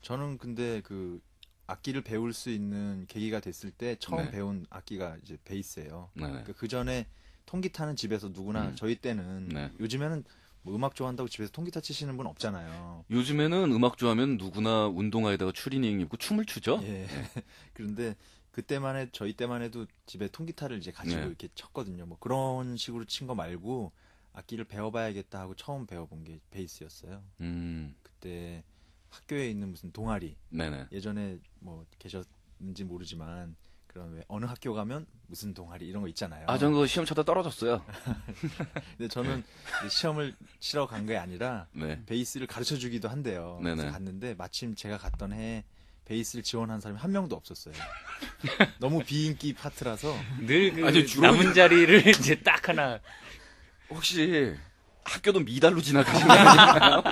저는 근데 그 악기를 배울 수 있는 계기가 됐을 때 처음 네. 배운 악기가 이제 베이스예요. 네. 그 전에 통기타는 집에서 누구나 저희 때는 네. 요즘에는 뭐 음악 좋아한다고 집에서 통기타 치시는 분 없잖아요. 요즘에는 음악 좋아하면 누구나 운동화에다가 추리닝 입고 춤을 추죠. 예. 그런데 저희 때만 해도 집에 통기타를 이제 가지고 네. 이렇게 쳤거든요. 뭐 그런 식으로 친 거 말고 악기를 배워봐야겠다 하고 처음 배워본 게 베이스였어요. 그때 학교에 있는 무슨 동아리 네네. 예전에 뭐 계셨는지 모르지만 그런 왜 어느 학교 가면 무슨 동아리 이런 거 있잖아요. 아, 저는 그 시험 쳐다 떨어졌어요. 근데 저는 이제 시험을 치러 간 게 아니라 네. 베이스를 가르쳐 주기도 한대요. 그래서 네네. 갔는데 마침 제가 갔던 해에 베이스를 지원한 사람이 한 명도 없었어요. 너무 비인기 파트라서 늘 그 아니, 주로- 남은 자리를 이제 딱 하나 혹시 학교도 미달로 지나가신 거 아닌가요?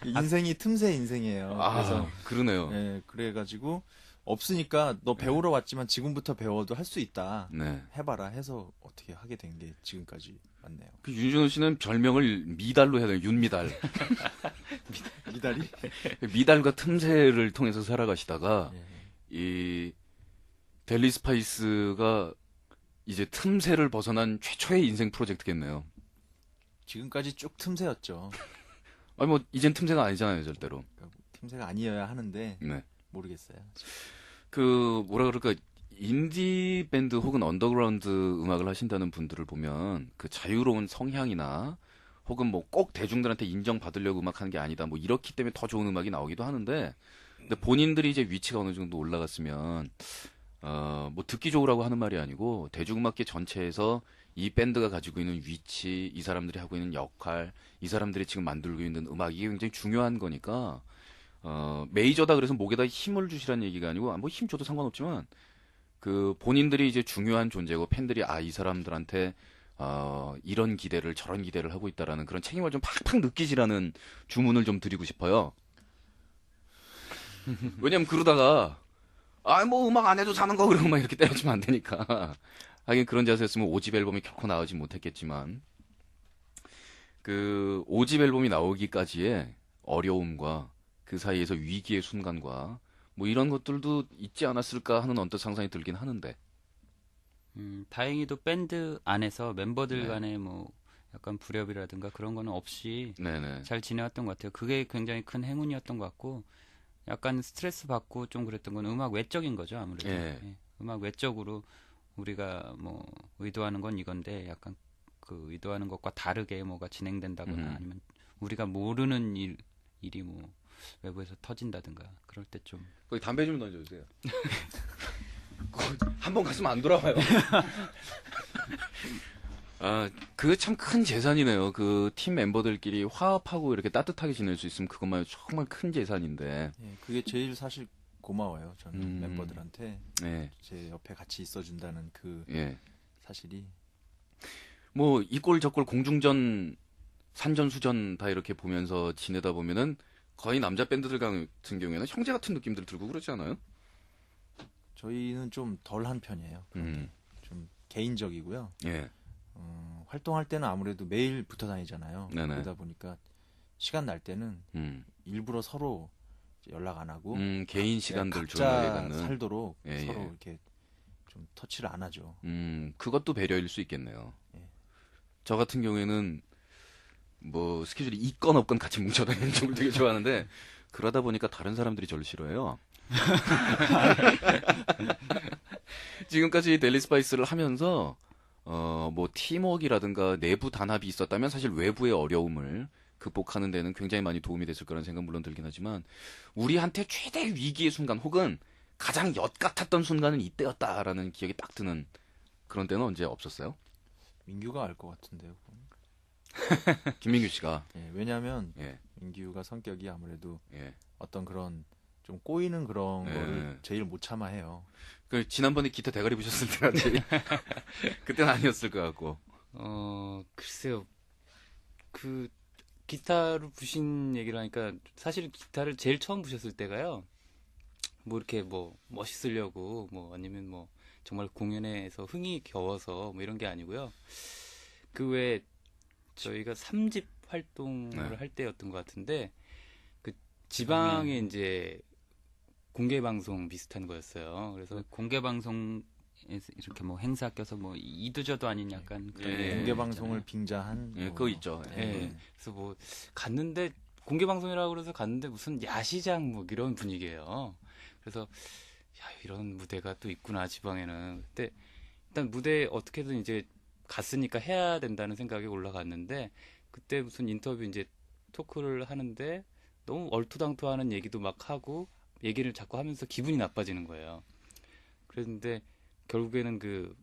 인생이 틈새 인생이에요. 그래서 그러네요. 예, 그래가지고 없으니까 너 배우러 왔지만 지금부터 배워도 할 수 있다. 네. 해봐라 해서 어떻게 하게 된 게 지금까지 왔네요. 그 윤준호 씨는 별명을 미달로 해야 돼요. 윤미달. 미달이? 미달과 틈새를 통해서 살아가시다가 예. 이 델리 스파이스가 이제 틈새를 벗어난 최초의 인생 프로젝트겠네요. 지금까지 쭉 틈새였죠. 아니 뭐 이젠 틈새가 아니잖아요, 절대로. 그러니까 틈새가 아니어야 하는데 네. 모르겠어요. 그 뭐라 그럴까 인디 밴드 혹은 언더그라운드 음악을 하신다는 분들을 보면 그 자유로운 성향이나 혹은 뭐 꼭 대중들한테 인정받으려고 음악하는 게 아니다. 뭐 이렇기 때문에 더 좋은 음악이 나오기도 하는데 근데 본인들이 이제 위치가 어느 정도 올라갔으면 뭐 듣기 좋으라고 하는 말이 아니고 대중음악계 전체에서 이 밴드가 가지고 있는 위치, 이 사람들이 하고 있는 역할, 이 사람들이 지금 만들고 있는 음악 이게 굉장히 중요한 거니까 메이저다 그래서 목에다 힘을 주시라는 얘기가 아니고 뭐 힘 줘도 상관없지만 그 본인들이 이제 중요한 존재고 팬들이 이 사람들한테 이런 기대를 저런 기대를 하고 있다라는 그런 책임을 좀 팍팍 느끼시라는 주문을 좀 드리고 싶어요. 왜냐면 그러다가 뭐 음악 안 해도 사는 거 그러고 막 이렇게 때려치면 안 되니까 하긴 그런 자세였으면 5집 앨범이 결코 나오지 못했겠지만 그 5집 앨범이 나오기까지의 어려움과 그 사이에서 위기의 순간과 뭐 이런 것들도 있지 않았을까 하는 언뜻 상상이 들긴 하는데. 다행히도 밴드 안에서 멤버들 네. 간에 뭐 약간 불협이라든가 그런 거는 없이 네네. 잘 지내왔던 것 같아요. 그게 굉장히 큰 행운이었던 것 같고, 약간 스트레스 받고 좀 그랬던 건 음악 외적인 거죠, 아무래도. 예. 예. 음악 외적으로 우리가 뭐 의도하는 건 이건데 약간 그 의도하는 것과 다르게 뭐가 진행된다거나 아니면 우리가 모르는 일이 뭐 외부에서 터진다든가 그럴 때 좀 거기 담배 좀 던져주세요. 한 번 갔으면 안 돌아와요. 아, 그게 참 큰 재산이네요. 그 팀 멤버들끼리 화합하고 이렇게 따뜻하게 지낼 수 있으면 그것만 정말 큰 재산인데. 예, 그게 제일 사실 고마워요. 저는 음. 멤버들한테 예, 제 옆에 같이 있어준다는 그 예. 사실이. 뭐, 이 골 저 골 공중전, 산전수전 다 이렇게 보면서 지내다 보면은 거의 남자 밴드들 같은 경우에는 형제 같은 느낌들 들고 그러지 않아요? 저희는 좀 덜한 편이에요. 좀 개인적이고요. 예. 활동할 때는 아무래도 매일 붙어 다니잖아요. 네네. 그러다 보니까 시간 날 때는 음. 일부러 서로 이제 연락 안 하고 개인 시간들 각자 조용하게 갖는. 살도록 예, 서로 예. 이렇게 좀 터치를 안 하죠. 그것도 배려일 수 있겠네요. 예. 저 같은 경우에는 뭐 스케줄이 있건 없건 같이 뭉쳐 다니는 쪽을 되게 좋아하는데 그러다 보니까 다른 사람들이 저를 싫어해요. 지금까지 델리 스파이스를 하면서 뭐 팀워크라든가 내부 단합이 있었다면 사실 외부의 어려움을 극복하는 데는 굉장히 많이 도움이 됐을 거라는 생각 물론 들긴 하지만 우리한테 최대 위기의 순간 혹은 가장 엿 같았던 순간은 이때였다라는 기억이 딱 드는 그런 때는 언제 없었어요? 민규가 알 것 같은데요. 그건. 김민규 씨가. 예, 왜냐하면 예, 민규가 성격이 아무래도 예. 어떤 그런 좀 꼬이는 그런 예. 거를 제일 못 참아해요. 그 지난번에 기타 대가리 부셨을 때같이 그때는 아니었을 것 같고. 글쎄요. 그 기타를 부신 얘기를 하니까 사실 기타를 제일 처음 부셨을 때가요. 뭐 이렇게 뭐 멋있으려고 뭐 아니면 뭐 정말 공연에서 흥이 겨워서 뭐 이런 게 아니고요. 그 외에 저희가 3집 활동을 네. 할 때였던 것 같은데 그 지방에 이제 공개 방송 비슷한 거였어요. 그래서 공개 방송에서 이렇게 뭐 행사 껴서 뭐 이두저도 아닌 약간 그런 예. 게 공개 방송을 있잖아요. 빙자한 예, 뭐, 그거 있죠. 예. 예. 그래서 뭐 갔는데 공개 방송이라고 그래서 갔는데 무슨 야시장 뭐 이런 분위기예요. 그래서 야, 이런 무대가 또 있구나 지방에는. 그때 일단 무대 어떻게든 이제 갔으니까 해야 된다는 생각에 올라갔는데 그때 무슨 인터뷰 이제 토크를 하는데 너무 얼토당토하는 얘기도 막 하고 얘기를 자꾸 하면서 기분이 나빠지는 거예요. 그랬는데 결국에는 그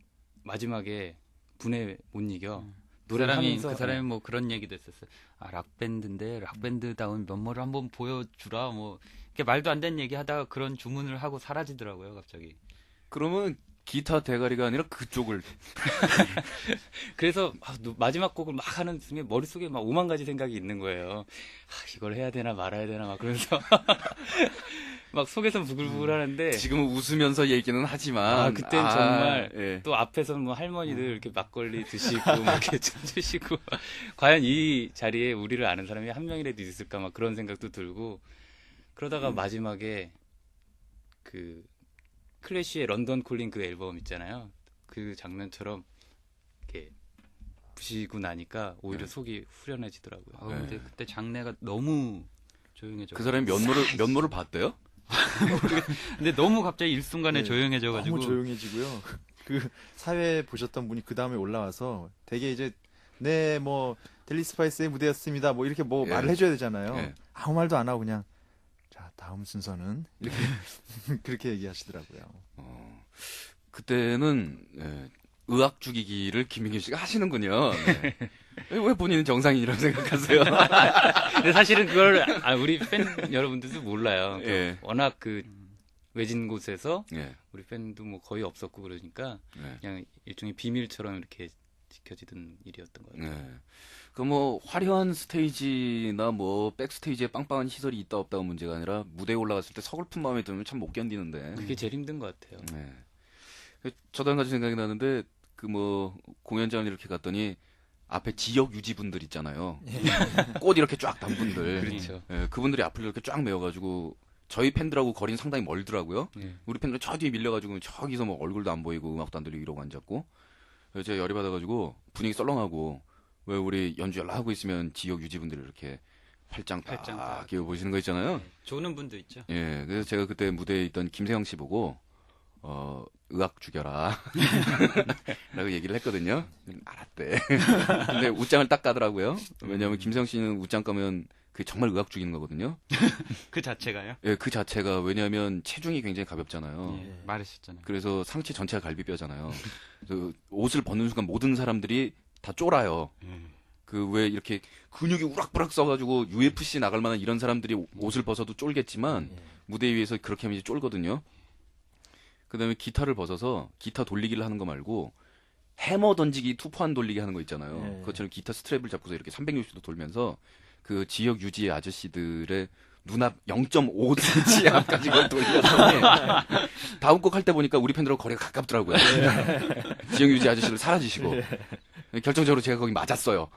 마지막에 분에 못 이겨 노래를 하면서 그 사람이 뭐 그런 얘기도 했었어요. 아, 락밴드인데 락밴드다운 면모를 한번 보여주라 뭐 이렇게 말도 안 되는 얘기 하다가 그런 주문을 하고 사라지더라고요, 갑자기. 그러면 기타 대가리가 아니라 그쪽을. 그래서 마지막 곡을 막 하는 중에 머릿속에 막 5만 가지 생각이 있는 거예요. 이걸 해야 되나 말아야 되나 막 그러면서 막 속에서 부글부글 하는데 지금은 웃으면서 얘기는 하지만. 그땐 정말 예. 또 앞에서 뭐 할머니들 이렇게 막걸리 드시고 막 이렇게 좀 드시고 과연 이 자리에 우리를 아는 사람이 한 명이라도 있을까 막 그런 생각도 들고 그러다가 마지막에 그 클래시의 런던 콜링 그 앨범 있잖아요. 그 장면처럼 이렇게 부시고 나니까 오히려 네. 속이 후련해지더라고요. 아, 근데 그때 장내가 너무 조용해져. 그 사람이 면모를 봤대요? 근데 너무 갑자기 일순간에 네, 조용해져가지고. 너무 조용해지고요. 그 사회 보셨던 분이 그 다음에 올라와서 되게 이제 네 뭐 델리 스파이스의 무대였습니다. 뭐 이렇게 뭐 예. 말을 해줘야 되잖아요. 예. 아무 말도 안 하고 그냥 자 다음 순서는 이렇게 그렇게 얘기하시더라고요. 그때는 예, 의학 죽이기를 김민규 씨가 하시는군요. 네. 왜 본인은 정상인이라고 생각하세요? 근데 사실은 그걸 우리 팬 여러분들도 몰라요. 예. 워낙 그 외진 곳에서 예. 우리 팬도 뭐 거의 없었고 그러니까 예. 그냥 일종의 비밀처럼 이렇게 지켜지던 일이었던 거예요. 네. 그 뭐 화려한 스테이지나 뭐 백스테이지에 빵빵한 시설이 있다 없다가 문제가 아니라 무대에 올라갔을 때 서글픈 마음이 들면 참 못 견디는데. 그게 제일 힘든 것 같아요. 네. 저도 한 가지 생각이 나는데 그 뭐 공연장을 이렇게 갔더니 앞에 지역 유지분들 있잖아요. 꽃 이렇게 쫙 단 분들. 그렇죠. 예, 그분들이 앞을 이렇게 쫙 메워가지고 저희 팬들하고 거리는 상당히 멀더라고요. 예. 우리 팬들 저 뒤에 밀려가지고 저기서 뭐 얼굴도 안 보이고 음악도 안 들리고 이러고 앉았고. 그래서 제가 열이 받아가지고 분위기 썰렁하고 왜 우리 연주 연락하고 있으면 지역 유지분들이 이렇게 팔짱 딱 끼워 보시는 거 있잖아요. 조는 분도 있죠. 예, 그래서 제가 그때 무대에 있던 김세형 씨 보고 의학 죽여라 라고 얘기를 했거든요. 알았대. 근데 웃장을 딱 까더라고요. 왜냐하면 김세형 씨는 웃장 까면 그게 정말 의학 죽이는 거거든요. 그 자체가요? 예, 그 자체가 왜냐하면 체중이 굉장히 가볍잖아요. 예, 말했었잖아요. 그래서 상체 전체가 갈비뼈잖아요. 그래서 옷을 벗는 순간 모든 사람들이 다 쫄아요. 그 왜 이렇게 근육이 우락부락 써가지고 UFC 나갈 만한 이런 사람들이 옷을 벗어도 쫄겠지만 무대 위에서 그렇게 하면 이제 쫄거든요. 그다음에 기타를 벗어서 기타 돌리기를 하는 거 말고 해머 던지기 투포한 돌리기 하는 거 있잖아요. 예. 그것처럼 기타 스트랩을 잡고서 이렇게 360도 돌면서 그 지역 유지의 아저씨들의 눈앞 0.5cm 앞까지 그걸 돌렸더니 다음 곡 할 때 보니까 우리 팬들하고 거리가 가깝더라고요. 지역 유지 아저씨들 사라지시고 결정적으로 제가 거기 맞았어요.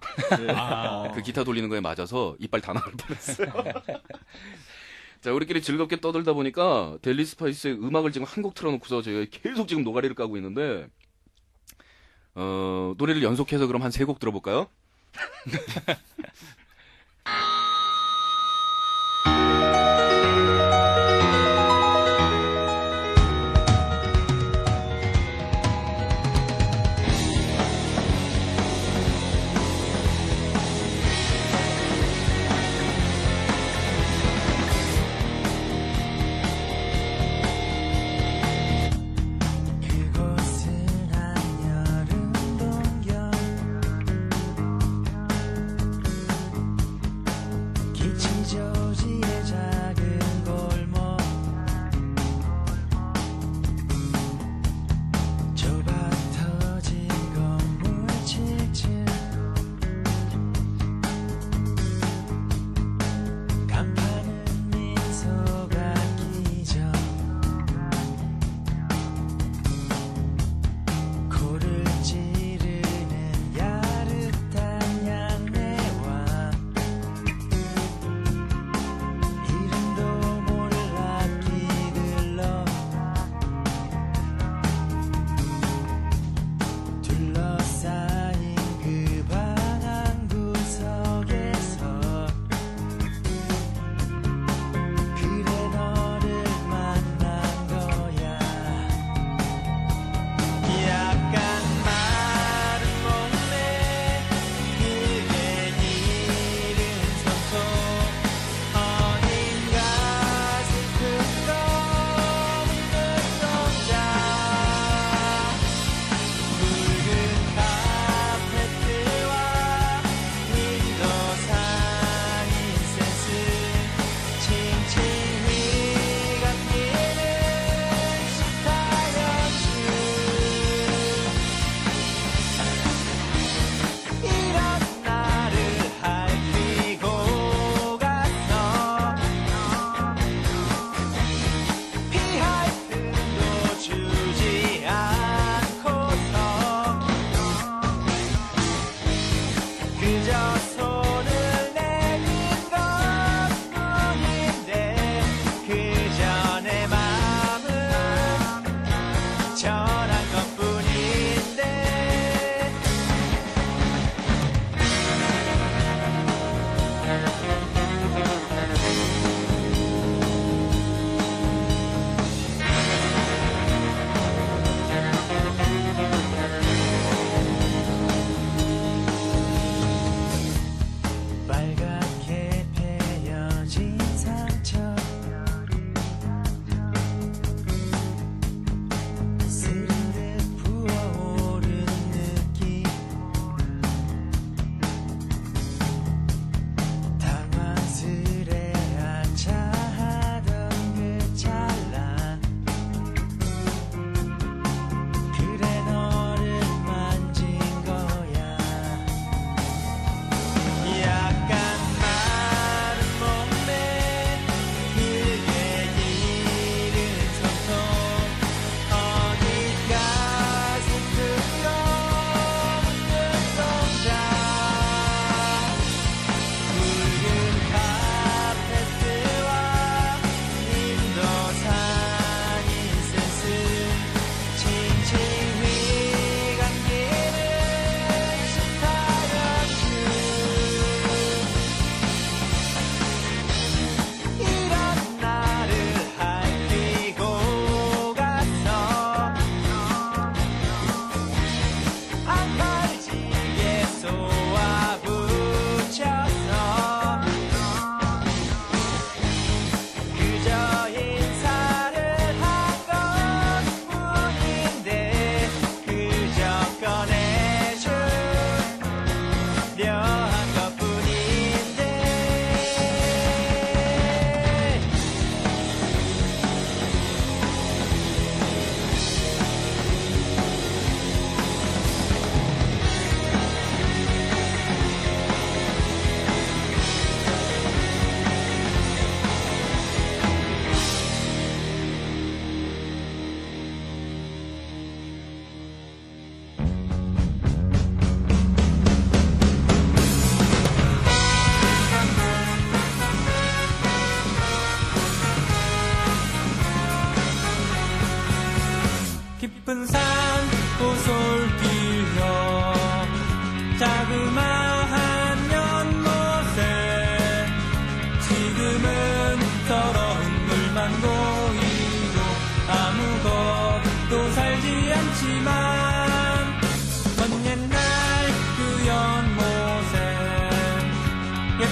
그 기타 돌리는 거에 맞아서 이빨 다 나올 뻔했어요. 자, 우리끼리 즐겁게 떠들다 보니까 델리 스파이스의 음악을 지금 한 곡 틀어놓고서 저희가 계속 지금 노가리를 까고 있는데 노래를 연속해서 그럼 한 3곡 들어볼까요? 그곳은 한여름 동경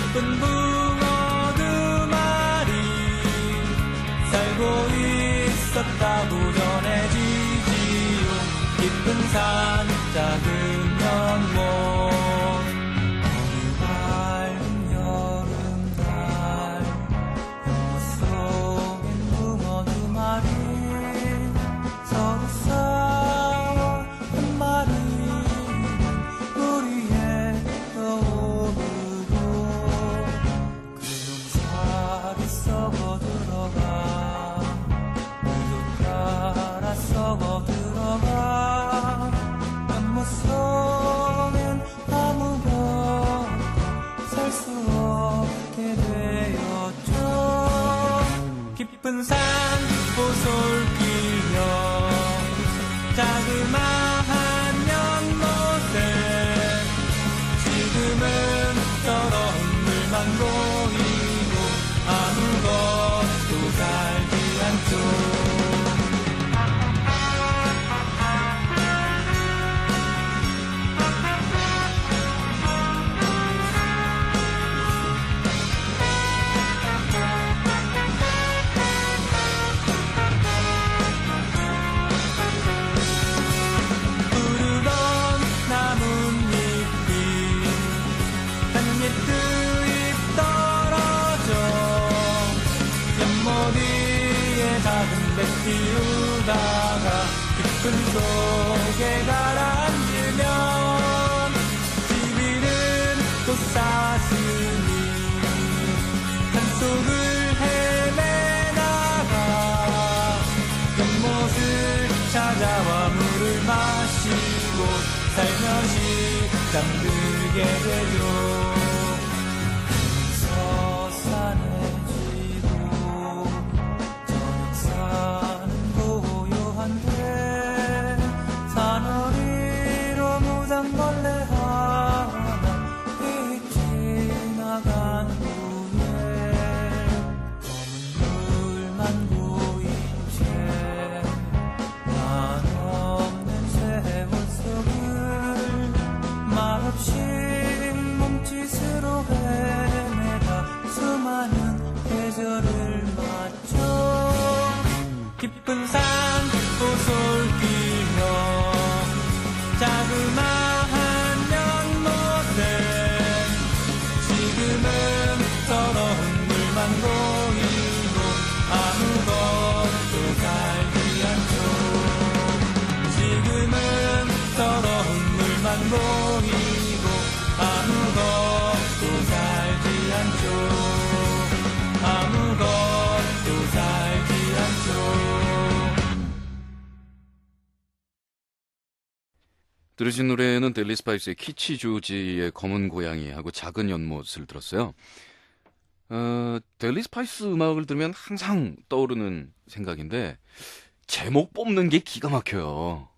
예쁜 붕어 두 마리 살고 있었다고 전해지지요. 깊은 산 작은 연못 어느 밝은 여름날 연못 속엔 붕어 두 마리 서로 싸워 한 마리 물 위에 떠오르고 그놈 살이 썩어 들어가 물도 따라 썩어 들어가 연못 속엔 아무도 살 수 없게 되었죠. 깊은 산 보솔길며 자그마한 연못에 지금은 더러운 물만 보이고 아무것도 살지 않죠. 푸르던 나뭇잎이 한 입 떨어져 연못 위에 작은 배 띄우다가 깊은 속에 가라앉으면 지위는 또 사슴이 산속을 헤매다가 연못을 찾아와 물을 마시고 살며시 잠들게 되죠. 서산에 지고 저녁 산은 고요한데 산허리로 무당벌레 하나 지나간 후에 검은 물만 보인 채 한없는 세월 속을 말없이 몸짓으로 헤매다 수많은 계절을 맞춰 깊은 산 보솔길며 자그마한 연못에 지금은 더러운 물만 보이고 아무것도 살지 않죠. 지금은 더러운 물만 보이고 아무것도 살지 않죠. 아무것도 살지 않죠. 들으신 노래는 델리 스파이스의 키치 조지의 검은 고양이하고 작은 연못을 들었어요. 델리 스파이스 음악을 들으면 항상 떠오르는 생각인데 제목 뽑는 게 기가 막혀요.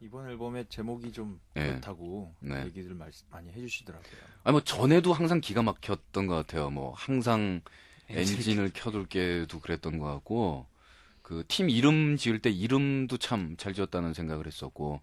이번 앨범의 제목이 좀 예. 그렇다고 네. 얘기들 많이 해주시더라고요. 아니 뭐 전에도 항상 기가 막혔던 것 같아요. 뭐 항상 엔진을 켜둘게도 그랬던 것 같고 그 팀 이름 지을 때 이름도 참 잘 지었다는 생각을 했었고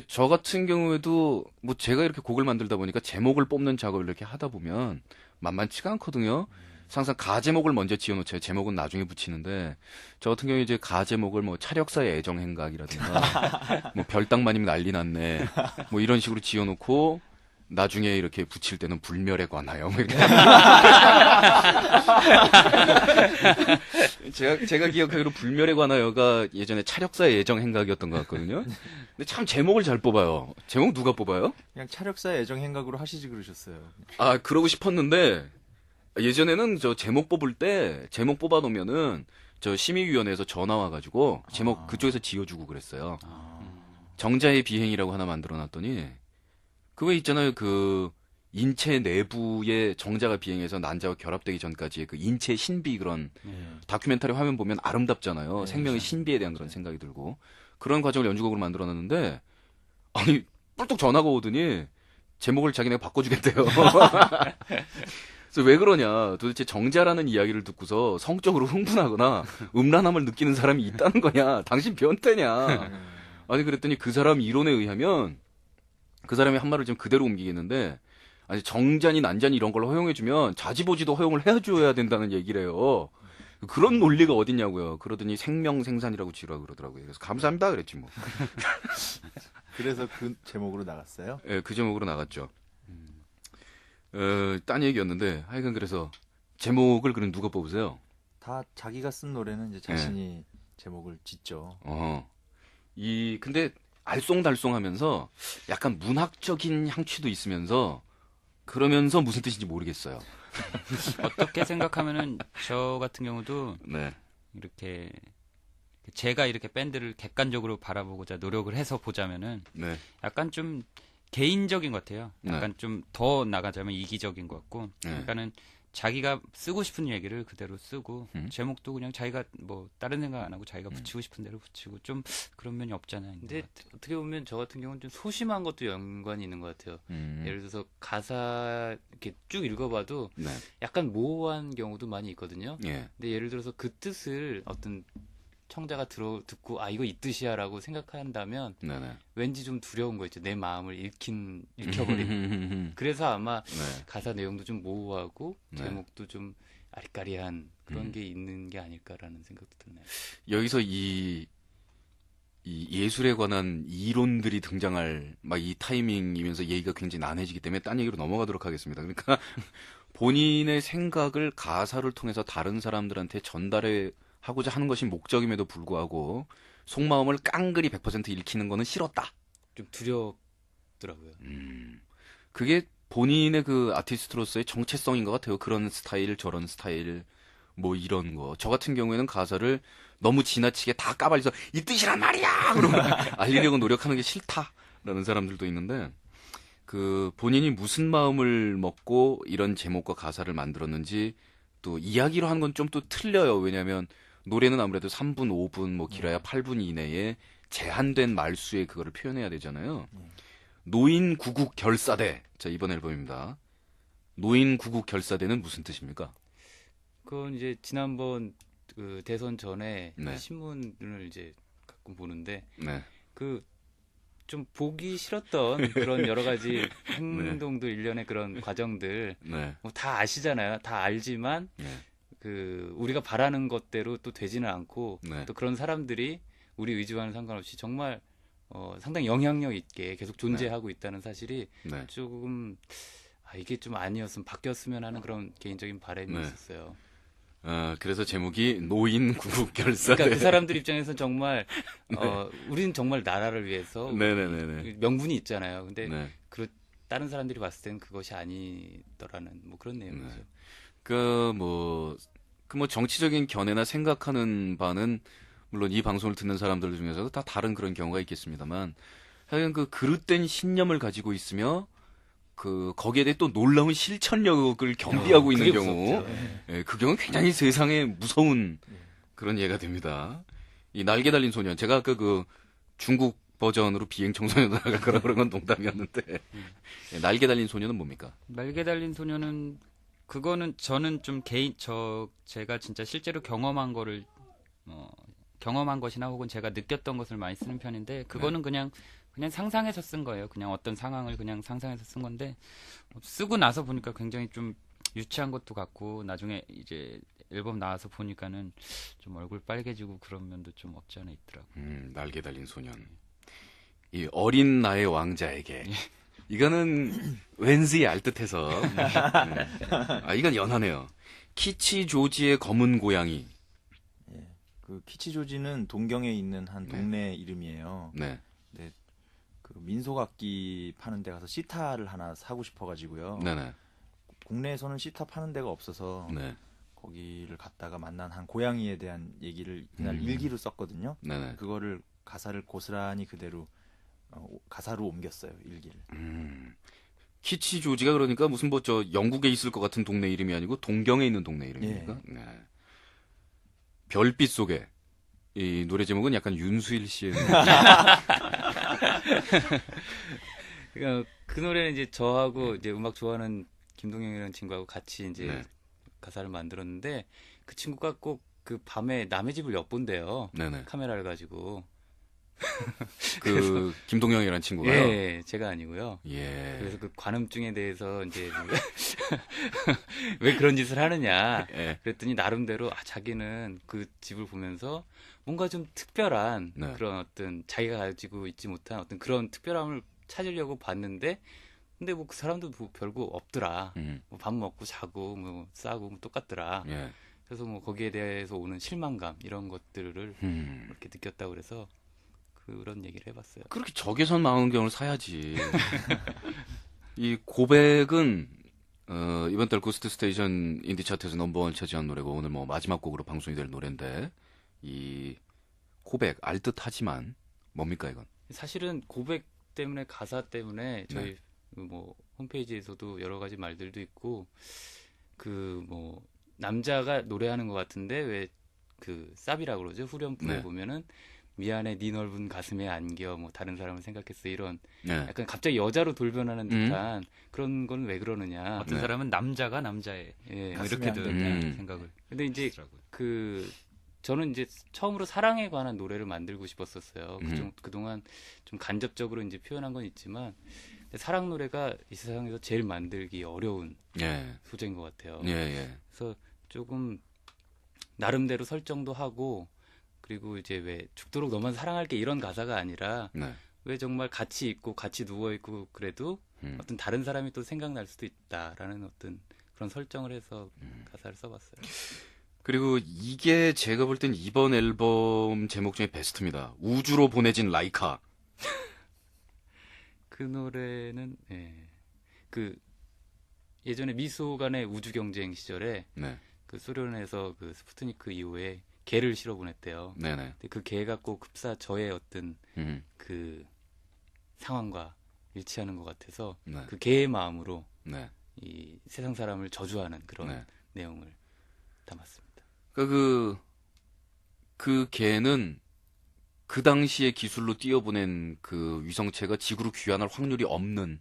저 같은 경우에도 뭐 제가 이렇게 곡을 만들다 보니까 제목을 뽑는 작업을 이렇게 하다 보면 만만치가 않거든요. 항상 가 제목을 먼저 지어놓죠. 제목은 나중에 붙이는데 저 같은 경우에 이제 가 제목을 뭐 차력사의 애정 행각이라든가 뭐 별땅마님 난리 났네 뭐 이런 식으로 지어놓고 나중에 이렇게 붙일 때는 불멸에 관하여 뭐 이렇게. 제가 기억하기로 불멸에 관하여가 예전에 차력사의 애정 행각이었던 것 같거든요. 근데 참 제목을 잘 뽑아요. 제목 누가 뽑아요? 그냥 차력사의 애정 행각으로 하시지 그러셨어요. 아 그러고 싶었는데 예전에는 저 제목 뽑을 때 제목 뽑아놓으면은 저 심의위원회에서 전화 와가지고 제목 그쪽에서 지어주고 그랬어요. 정자의 비행이라고 하나 만들어놨더니 그거 있잖아요. 그 인체 내부에 정자가 비행해서 난자와 결합되기 전까지의 그 인체 신비 그런 다큐멘터리 화면 보면 아름답잖아요. 생명의 신비에 대한 그런 생각이 들고 그런 과정을 연주곡으로 만들어놨는데 아니 뿔뚝 전화가 오더니 제목을 자기네가 바꿔주겠대요. 그래서 왜 그러냐 도대체 정자라는 이야기를 듣고서 성적으로 흥분하거나 음란함을 느끼는 사람이 있다는 거냐 당신 변태냐 아니 그랬더니 그 사람 이론에 의하면 그 사람이 한 말을 좀 그대로 옮기겠는데 아니 정잔이 난잔이 이런 걸 허용해주면 자지보지도 허용을 해줘야 된다는 얘기를 해요. 그런 논리가 어딨냐고요. 그러더니 생명생산이라고 지으라고 그러더라고요. 그래서 감사합니다 그랬지 뭐. 그래서 그 제목으로 나갔어요. 예, 그 제목으로 나갔죠. 딴 얘기였는데 하여간 그래서 제목을 그럼 누가 뽑으세요? 다 자기가 쓴 노래는 이제 자신이 제목을 짓죠. 근데 알쏭달쏭하면서 약간 문학적인 향취도 있으면서 그러면서 무슨 뜻인지 모르겠어요. 어떻게 생각하면은 저 같은 경우도 네. 이렇게 제가 이렇게 밴드를 객관적으로 바라보고자 노력을 해서 보자면은 네. 약간 좀 개인적인 것 같아요. 약간 좀 더 나가자면 이기적인 것 같고, 네. 그러니까는 자기가 쓰고 싶은 얘기를 그대로 쓰고 제목도 그냥 자기가 뭐 다른 생각 안 하고 자기가 붙이고 싶은 대로 붙이고 좀 그런 면이 없잖아요. 근데 어떻게 보면 저 같은 경우는 좀 소심한 것도 연관이 있는 것 같아요. 예를 들어서 가사 이렇게 쭉 읽어봐도 네. 약간 모호한 경우도 많이 있거든요. 예. 근데 예를 들어서 그 뜻을 어떤 청자가 듣고 아 이거 이 뜻이야라고 생각한다면 네네. 왠지 좀 두려운 거 있죠. 내 마음을 읽혀버리는. 그래서 아마 네. 가사 내용도 좀 모호하고 네. 제목도 좀 아리까리한 그런 게 있는 게 아닐까라는 생각도 드네요. 여기서 이 예술에 관한 이론들이 등장할 막 이 타이밍이면서 얘기가 굉장히 난해지기 때문에 딴 얘기로 넘어가도록 하겠습니다. 그러니까 본인의 생각을 가사를 통해서 다른 사람들한테 전달해 하고자 하는 것이 목적임에도 불구하고 속마음을 깡그리 100% 읽히는 거는 싫었다. 좀 두렵더라고요. 그게 본인의 그 아티스트로서의 정체성인 것 같아요. 그런 스타일, 저런 스타일, 뭐 이런 거. 저 같은 경우에는 가사를 너무 지나치게 다 까발려서 이 뜻이란 말이야! 그러고 알리려고 노력하는 게 싫다라는 사람들도 있는데, 그 본인이 무슨 마음을 먹고 이런 제목과 가사를 만들었는지 또 이야기로 하는 건 좀 또 틀려요. 왜냐하면 노래는 아무래도 3분, 5분, 뭐 길어야 8분 이내에 제한된 말수에 그거를 표현해야 되잖아요. 노인 구국 결사대. 자, 이번 앨범입니다. 노인 구국 결사대는 무슨 뜻입니까? 그건 이제 지난번 그 대선 전에 네. 신문을 이제 가끔 보는데 네. 그 좀 보기 싫었던 그런 여러 가지 행동들 일련의 그런 과정들 네. 뭐 다 아시잖아요. 다 알지만 네. 그 우리가 바라는 것대로 또 되지는 않고 네. 또 그런 사람들이 우리 의지와는 상관없이 정말 상당히 영향력 있게 계속 존재하고 있다는 사실이 네. 조금 이게 좀 아니었으면 바뀌었으면 하는 그런 개인적인 바람이 네. 있었어요. 그래서 제목이 노인 구국 결사대. 그러니까 그 사람들 입장에서 정말 우리는 정말 나라를 위해서 네네네네. 명분이 있잖아요. 근데 네. 다른 사람들이 봤을 땐 그것이 아니더라는 뭐 그런 내용이죠. 뭐 정치적인 견해나 생각하는 바는 물론 이 방송을 듣는 사람들 중에서도 다 다른 그런 경우가 있겠습니다만 하여간 그 그릇된 신념을 가지고 있으며 그 거기에 대해 또 놀라운 실천력을 겸비하고 있는 그게 경우, 무섭죠. 예, 그 경우는 굉장히 세상에 무서운 그런 예가 됩니다. 이 날개 달린 소년, 제가 아까 그 중국 버전으로 비행 청소년 나갈 거라 그런 건 농담이었는데 예, 날개 달린 소년은 뭡니까? 날개 달린 소녀는 그거는 저는 좀 제가 진짜 실제로 경험한 거를 경험한 것이나 혹은 제가 느꼈던 것을 많이 쓰는 편인데 그거는 그냥 상상해서 쓴 거예요. 그냥 어떤 상황을 그냥 상상해서 쓴 건데 쓰고 나서 보니까 굉장히 좀 유치한 것도 같고 나중에 이제 앨범 나와서 보니까는 좀 얼굴 빨개지고 그런 면도 좀 없지 않아 있더라고요. 날개 달린 소년. 이 어린 나의 왕자에게. 이거는 왠지 알듯해서. 이건 연하네요. 키치 조지의 검은 고양이. 그 키치 조지는 동경에 있는 한 동네 이름이에요. 네. 그 민속악기 파는 데 가서 시타를 하나 사고 싶어가지고요. 네네. 국내에서는 시타 파는 데가 없어서 네. 거기를 갔다가 만난 한 고양이에 대한 얘기를 그날 일기로 썼거든요. 네네. 그거를 가사를 고스란히 그대로 가사로 옮겼어요, 일기를. 키치 조지가 그러니까 무슨 뭐 저 영국에 있을 것 같은 동네 이름이 아니고 동경에 있는 동네 이름입니까? 네. 별빛 속에. 이 노래 제목은 약간 윤수일 씨의 그 노래는 이제 저하고 이제 음악 좋아하는 김동영이라는 친구하고 같이 이제 가사를 만들었는데 그 친구가 꼭 그 밤에 남의 집을 엿본대요. 네네. 카메라를 가지고. 그 김동영이라는 친구가요. 예, 제가 아니고요. 예. 그래서 그 관음증에 대해서 이제 왜 그런 짓을 하느냐 예. 그랬더니 나름대로 자기는 그 집을 보면서 뭔가 좀 특별한 네. 그런 어떤 자기가 가지고 있지 못한 어떤 그런 특별함을 찾으려고 봤는데 근데 뭐 그 사람도 뭐 별거 없더라. 뭐 밥 먹고 자고 뭐 싸고 뭐 똑같더라. 예. 그래서 뭐 거기에 대해서 오는 실망감 이런 것들을 이렇게 느꼈다고 그래서 그런 얘기를 해봤어요. 그렇게 적외선 망원경을 사야지. 이 고백은 이번 달 고스트 스테이션 인디 차트에서 넘버원 차지한 노래고 오늘 뭐 마지막 곡으로 방송이 될 노래인데 이 고백 알듯하지만 뭡니까 이건? 사실은 고백 때문에 가사 때문에 저희 네. 뭐 홈페이지에서도 여러 가지 말들도 있고 그 뭐 남자가 노래하는 것 같은데 왜 그 쌉이라고 그러죠 후렴부에 네. 보면은 미안해 네 넓은 가슴에 안겨 뭐 다른 사람을 생각했어 이런 네. 약간 갑자기 여자로 돌변하는 듯한 그런 건 왜 그러느냐. 어떤 네. 사람은 남자가 남자의 예. 뭐 가슴이 이렇게도 안 된다. 생각을 근데 이제 하더라고요. 그 저는 이제 처음으로 사랑에 관한 노래를 만들고 싶었었어요. 음. 그동안 좀 간접적으로 이제 표현한 건 있지만 근데 사랑 노래가 이 세상에서 제일 만들기 어려운 예. 소재인 것 같아요. 예, 예. 그래서 조금 나름대로 설정도 하고 그리고 이제 왜 죽도록 너만 사랑할게 이런 가사가 아니라 네. 왜 정말 같이 있고 같이 누워 있고 그래도 어떤 다른 사람이 또 생각날 수도 있다라는 어떤 그런 설정을 해서 가사를 써봤어요. 그리고 이게 제가 볼 땐 이번 앨범 제목 중에 베스트입니다. 우주로 보내진 라이카. 그 노래는 그 예전에 미소간의 우주 경쟁 시절에 네. 그 소련에서 그 스푸트니크 이후에 개를 실어 보냈대요. 네네. 근데 그 개가 꼭 급사 저의 어떤 그 상황과 일치하는 것 같아서 네. 그 개의 마음으로 네. 이 세상 사람을 저주하는 그런 네. 내용을 담았습니다. 그러니까 그 개는 그 당시의 기술로 띄워보낸 그 위성체가 지구로 귀환할 확률이 없는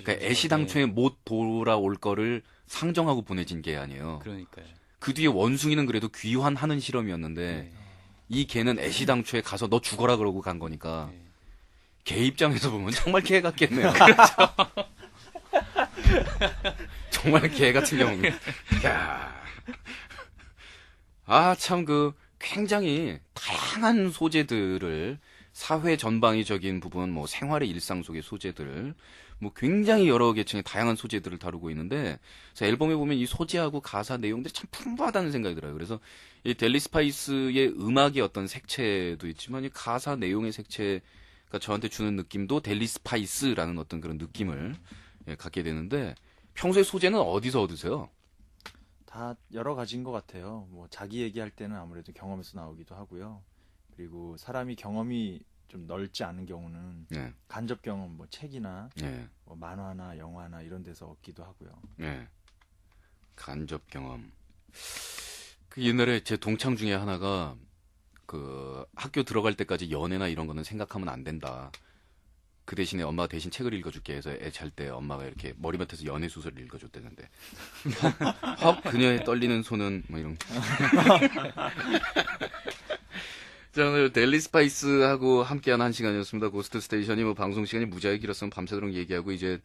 그러니까 애시당초에 못 돌아올 거를 상정하고 보내진 게 아니에요. 그러니까요. 그 뒤에 원숭이는 그래도 귀환하는 실험이었는데 네. 이 개는 애시당초에 가서 너 죽어라 그러고 간 거니까 네. 개 입장에서 보면 정말 개 같겠네요. 정말 개 같은 경우는. 야. 아, 참 그 굉장히 다양한 소재들을 사회 전방위적인 부분, 뭐 생활의 일상 속의 소재들, 뭐 굉장히 여러 계층의 다양한 소재들을 다루고 있는데, 그래서 앨범에 보면 이 소재하고 가사 내용들이 참 풍부하다는 생각이 들어요. 그래서 이 델리 스파이스의 음악의 어떤 색채도 있지만 이 가사 내용의 색채가 저한테 주는 느낌도 델리 스파이스라는 어떤 그런 느낌을 갖게 되는데, 평소에 소재는 어디서 얻으세요? 다 여러 가지인 것 같아요. 뭐 자기 얘기할 때는 아무래도 경험에서 나오기도 하고요. 그리고 사람이 경험이 좀 넓지 않은 경우는 네, 간접 경험, 뭐 책이나 네, 뭐 만화나 영화나 이런 데서 얻기도 하고요. 네. 간접 경험. 그 옛날에 제 동창 중에 하나가 그 학교 들어갈 때까지 연애나 이런 거는 생각하면 안 된다. 그 대신에 엄마가 대신 책을 읽어줄게 해서 애 잘 때 엄마가 이렇게 머리맡에서 연애 소설을 읽어줬대는데 헉 그녀의 떨리는 손은 뭐 이런 자 오늘 델리 스파이스하고 함께한 한 시간이었습니다. 고스트 스테이션이 뭐 방송 시간이 무지하게 길었으면 밤새도록 얘기하고 이제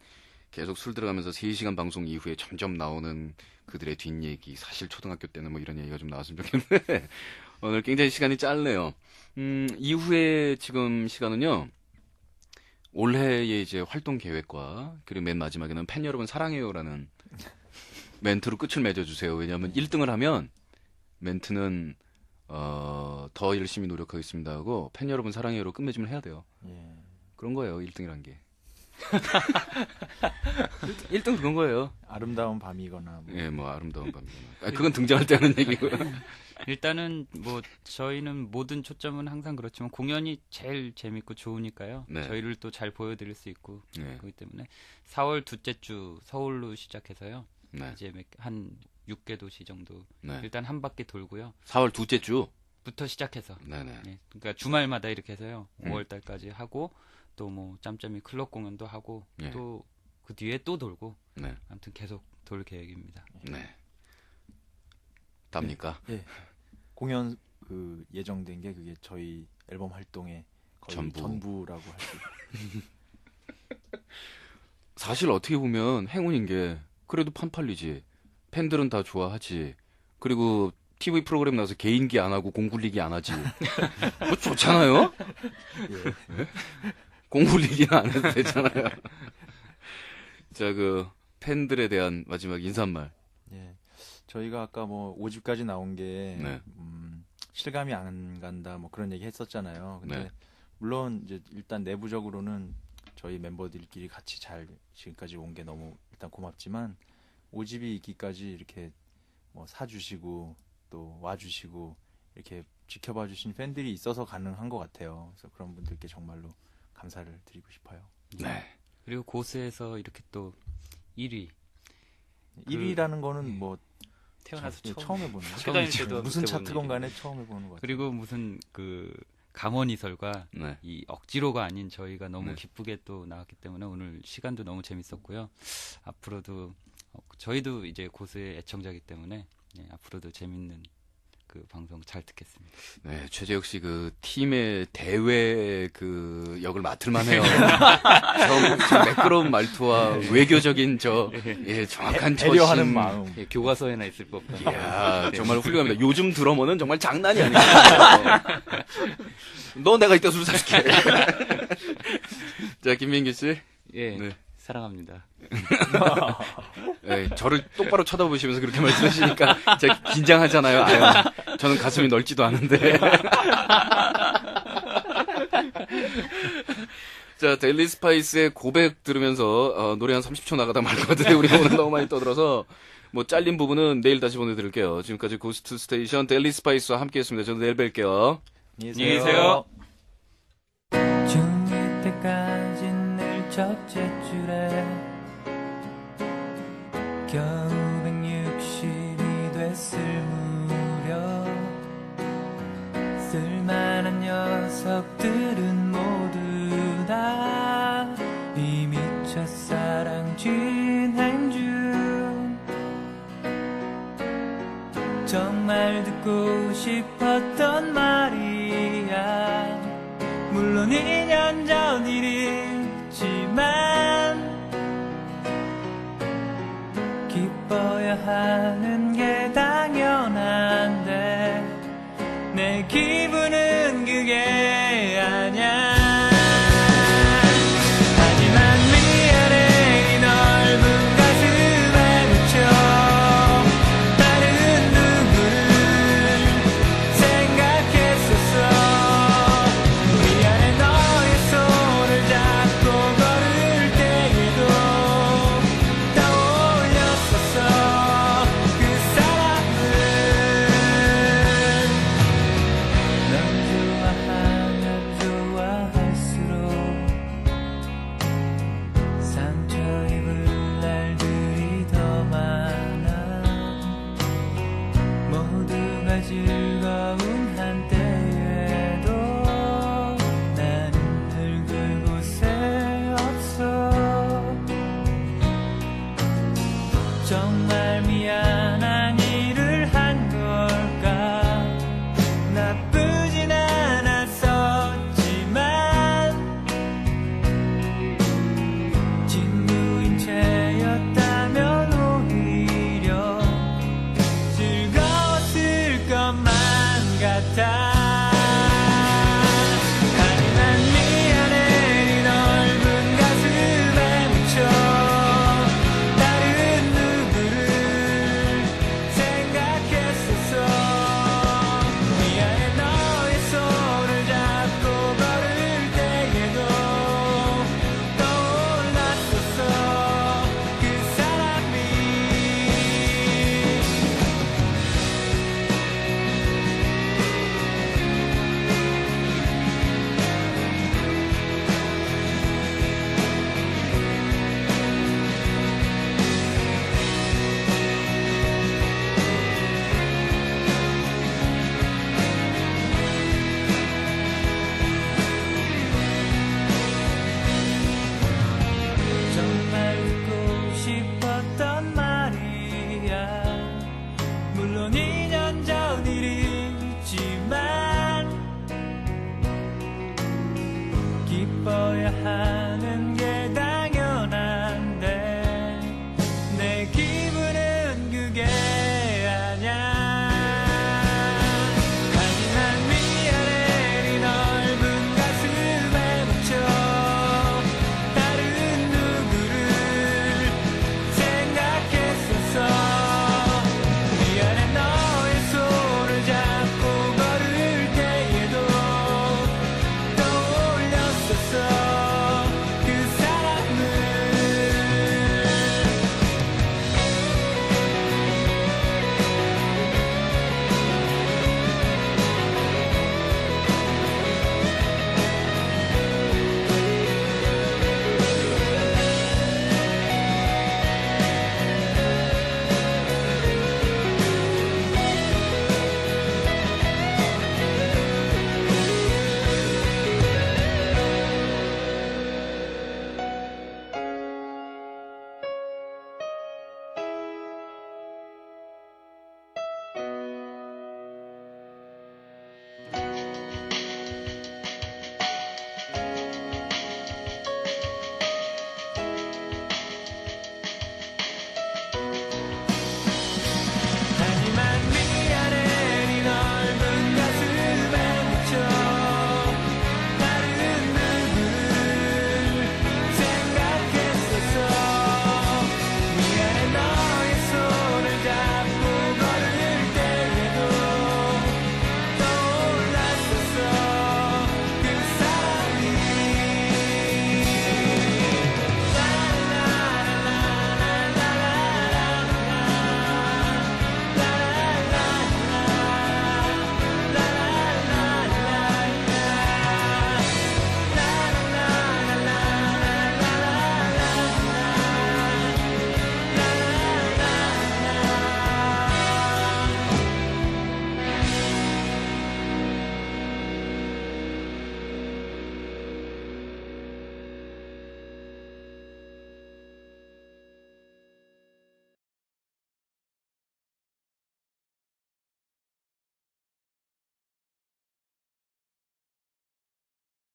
계속 술 들어가면서 3시간 방송 이후에 점점 나오는 그들의 뒷얘기 사실 초등학교 때는 뭐 이런 얘기가 좀 나왔으면 좋겠는데 오늘 굉장히 시간이 짧네요. 이후에 지금 시간은요. 올해의 이제 활동 계획과 그리고 맨 마지막에는 팬 여러분 사랑해요라는 멘트로 끝을 맺어주세요. 왜냐하면 1등을 하면 멘트는 더 열심히 노력하겠습니다 하고 팬 여러분 사랑해요로 끝맺음을 해야 돼요. 예. 그런 거예요. 1등이란 게. 1등 그런 거예요. 아름다운 밤이거나 뭐 예, 뭐 아름다운 밤이구나. 그건 등장할 때 하는 얘기고요. 일단은 뭐 저희는 모든 초점은 항상 그렇지만 공연이 제일 재밌고 좋으니까요. 네. 저희를 또 잘 보여드릴 수 있고 네. 그렇기 때문에 4월 둘째 주 서울로 시작해서요. 네. 이제 한 6개 도시 정도 네. 일단 한 바퀴 돌고요. 4월 둘째 주. 부터 시작해서 네네. 네, 그러니까 주말마다 이렇게 해서요. 음. 5월 달까지 하고 또 뭐 짬짬이 클럽 공연도 하고 예. 또 그 뒤에 또 돌고 네. 아무튼 계속 돌 계획입니다. 네. 답니까? 예. 공연 그 예정된 게 그게 저희 앨범 활동의 거의 전부. 전부라고 할 수 있어요. 사실 어떻게 보면 행운인 게 그래도 판 팔리지. 팬들은 다 좋아하지. 그리고 TV 프로그램 나와서 개인기 안 하고 공 굴리기 안 하지. 뭐 좋잖아요? 예. 공 굴리기는 안 해도 되잖아요. 자, 그 팬들에 대한 마지막 인사말. 예. 저희가 아까 뭐 5집까지 나온 게 네. 실감이 안 간다 뭐 그런 얘기 했었잖아요. 근데 네. 물론 이제 일단 내부적으로는 저희 멤버들끼리 같이 잘 지금까지 온 게 너무 일단 고맙지만 5집이 있기까지 이렇게 뭐 사주시고 또 와주시고 이렇게 지켜봐 주신 팬들이 있어서 가능한 것 같아요. 그래서 그런 분들께 정말로 감사를 드리고 싶어요. 네. 그리고 고스에서 이렇게 또 1위 1위라는 거는 뭐 태어나서 처음 해보는 거. 학교 다닐 때도 무슨 그때 본 차트건 얘기. 간에 처음 해보는 거 같아요. 그리고 무슨 그 감언이설과 네. 이 억지로가 아닌 저희가 너무 네. 기쁘게 또 나왔기 때문에 오늘 시간도 너무 재밌었고요. 앞으로도 저희도 이제 고스의 애청자이기 때문에 앞으로도 재밌는 그 방송 잘 듣겠습니다. 네, 최재혁 씨 그 팀의 대외 그 역을 맡을 만해요. 저 매끄러운 말투와 외교적인 정확한 배려하는 처신. 마음. 예, 교과서에나 있을 법한. 이야, 정말 훌륭합니다. 요즘 드러머는 정말 장난이 아니에요. 너 내가 이따 술 사줄게. 자, 김민기 씨. 예, 네. 사랑합니다. 네, 저를 똑바로 쳐다보시면서 그렇게 말씀하시니까 제가 긴장하잖아요. 아유, 저는 가슴이 넓지도 않은데. 자, 데일리 스파이스의 고백 들으면서 노래 한 30초 나가다 말 것 같은데 우리 오늘 너무 많이 떠들어서 뭐 잘린 부분은 내일 다시 보내드릴게요. 지금까지 고스트 스테이션 데일리 스파이스와 함께했습니다. 저는 내일 뵐게요. 안녕히 안녕히 계세요. 중2 때까지 늘 첫째 줄에 겨우 160이 됐을 무렵 쓸만한 녀석들은 모두 다 이미 첫사랑 진행 중 정말 듣고 싶었던 말이야 물론 2년 전 일이지만 기뻐야 하는 게 당연한데 내 기분은